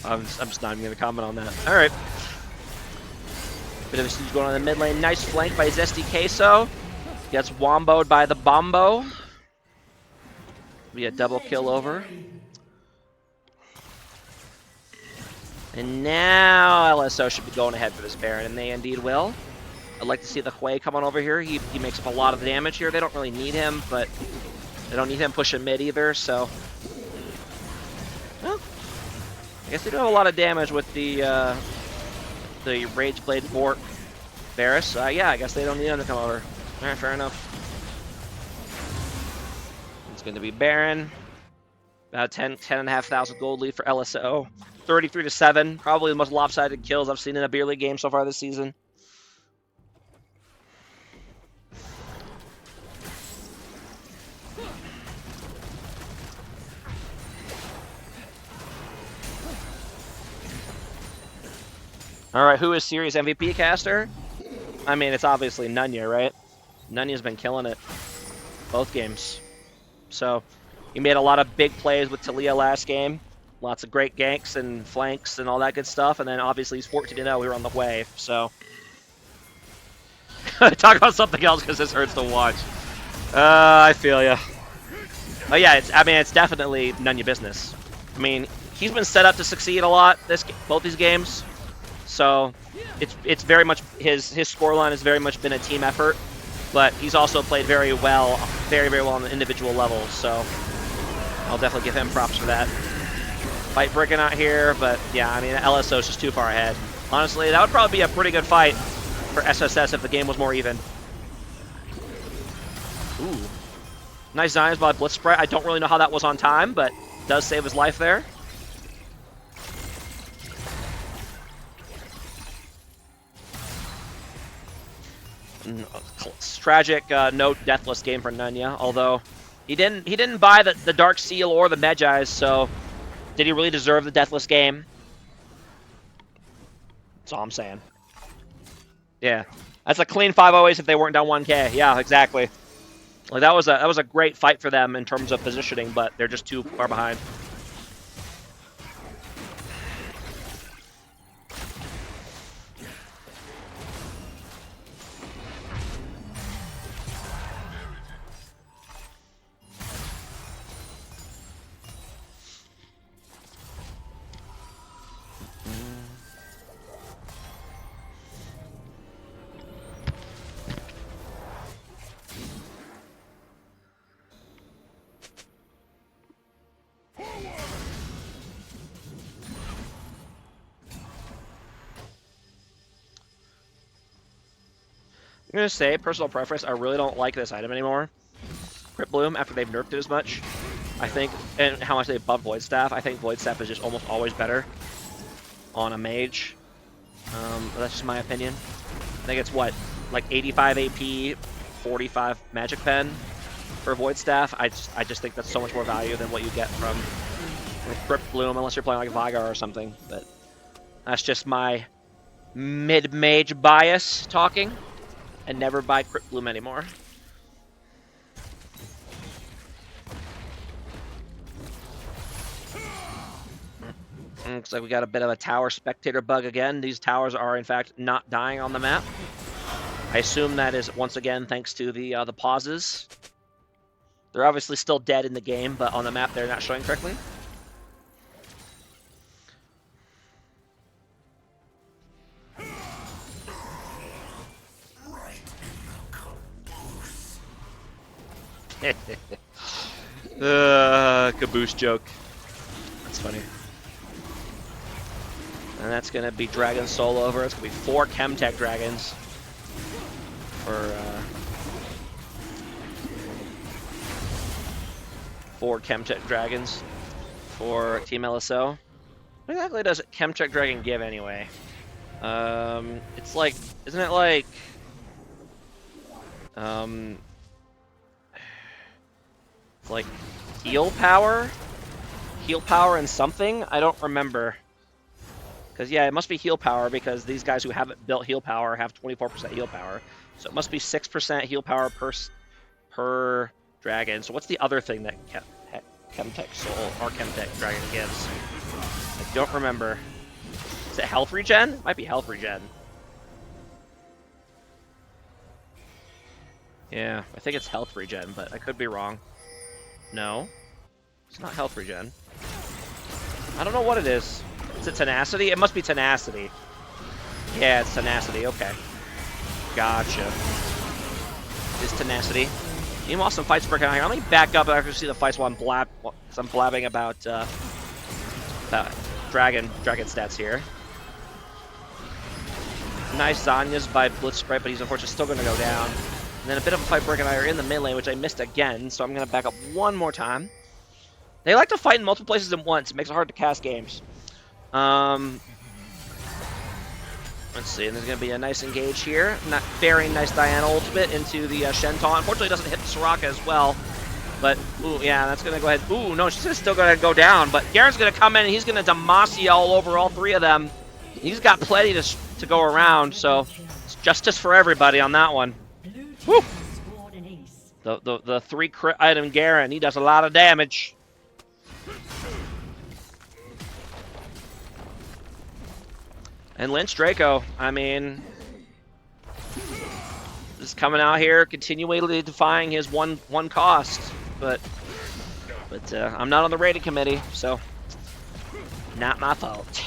I'm just not even gonna comment on that. All right. Bit of a siege going on in the mid lane. Nice flank by Zesty Queso. Gets womboed by the Bombo. Be a double kill over. And now LSO should be going ahead for this Baron, and they indeed will. I'd like to see the Hui come on over here. He makes up a lot of damage here. They don't really need him, but they don't need him pushing mid either, so... Well, I guess they do have a lot of damage with the Rage Blade Vork Varus. Yeah, I guess they don't need him to come over. Alright, fair enough. It's going to be Baron. About 10,500 gold lead for LSO. 33-7. Probably the most lopsided kills I've seen in a beer league game so far this season. Alright, who is Series MVP caster? I mean, it's obviously Nunya, right? Nunya's been killing it both games. So, he made a lot of big plays with Talia last game. Lots of great ganks and flanks and all that good stuff. And then obviously he's 14-0. We were on the wave, so. Talk about something else because this hurts to watch. I feel ya. But yeah, it's definitely Nunya business. I mean, he's been set up to succeed a lot both these games. So it's very much his scoreline has very much been a team effort, but he's also played very well on the individual level. So I'll definitely give him props for that. Fight breaking out here, but yeah, I mean LSO is just too far ahead. Honestly, that would probably be a pretty good fight for SSS if the game was more even. Ooh, nice Zions by Blitzsprite. I don't really know how that was on time, but does save his life there. Tragic no deathless game for Nunya, although he didn't buy the Dark Seal or the Medjais, so did he really deserve the deathless game? That's all I'm saying. Yeah, that's a clean 508 if they weren't down 1K. Yeah, exactly. Like that was a great fight for them in terms of positioning, but they're just too far behind. I'm going to say, personal preference, I really don't like this item anymore. Crit Bloom, after they've nerfed it as much, I think, and how much they've buffed Void Staff, I think Void Staff is just almost always better on a mage. That's just my opinion. I think it's, what, like 85 AP, 45 Magic Pen? for Void Staff. I just think that's so much more value than what you get from Crypt Bloom, unless you're playing like Vygar or something. But that's just my mid-mage bias talking, and never buy Crypt Bloom anymore. Looks like we got a bit of a tower spectator bug again. These towers are, in fact, not dying on the map. I assume that is, once again, thanks to the pauses. They're obviously still dead in the game, but on the map they're not showing correctly. Caboose joke. That's funny. And that's going to be Dragon Soul over. It's going to be 4 Chemtech Dragons for 4 Chemtech Dragons for Team LSO. What exactly does Chemtech Dragon give anyway? It's like, isn't it like, it's like heal power and something? I don't remember. Because, yeah, it must be heal power because these guys who haven't built heal power have 24% heal power. So it must be 6% heal power per dragon. So what's the other thing that Chemtech Soul or Chemtech Dragon gives? I don't remember. Is it health regen? It might be health regen. Yeah, I think it's health regen, but I could be wrong. No, it's not health regen. I don't know what it is. Is it tenacity? It must be tenacity. Yeah, it's tenacity. Okay. Gotcha. It's tenacity. Meanwhile, some fights breaking out here. Let me back up after see the fights while I'm blabbing about dragon stats here. Nice Zanya's by Blitz Sprite, but he's unfortunately still going to go down. And then a bit of a fight breaking out here in the mid lane, which I missed again, so I'm going to back up one more time. They like to fight in multiple places at once. It makes it hard to cast games. Let's see, and there's going to be a nice engage here. Not very nice Diana ultimate into the Shen taunt. Unfortunately, it doesn't hit the Soraka as well. But, ooh, yeah, that's going to go ahead. Ooh, no, she's still going to go down. But Garen's going to come in, and he's going to Demacia all over all 3 of them. He's got plenty to go around, so it's justice for everybody on that one. Woo! The 3 crit item Garen, he does a lot of damage. And Lynch Draco, I mean, just coming out here, continually defying his one cost. But I'm not on the rating committee, so not my fault.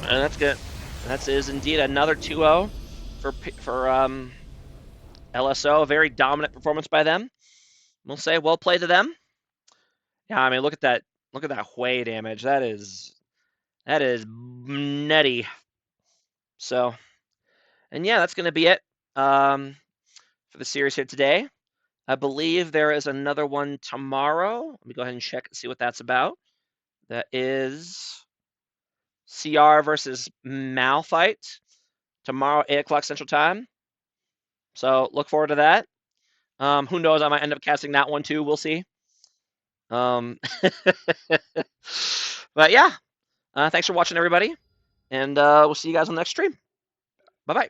And that's good. That is indeed another 2-0 for LSO. A very dominant performance by them. We'll say well played to them. Yeah, I mean, look at that. Look at that Hui damage. That is nutty. So, and yeah, that's going to be it for the series here today. I believe there is another one tomorrow. Let me go ahead and check and see what that's about. That is CR versus Malphite tomorrow, 8 o'clock Central Time. So look forward to that. Who knows? I might end up casting that one too. We'll see. But yeah, thanks for watching, everybody, and we'll see you guys on the next stream. Bye-bye.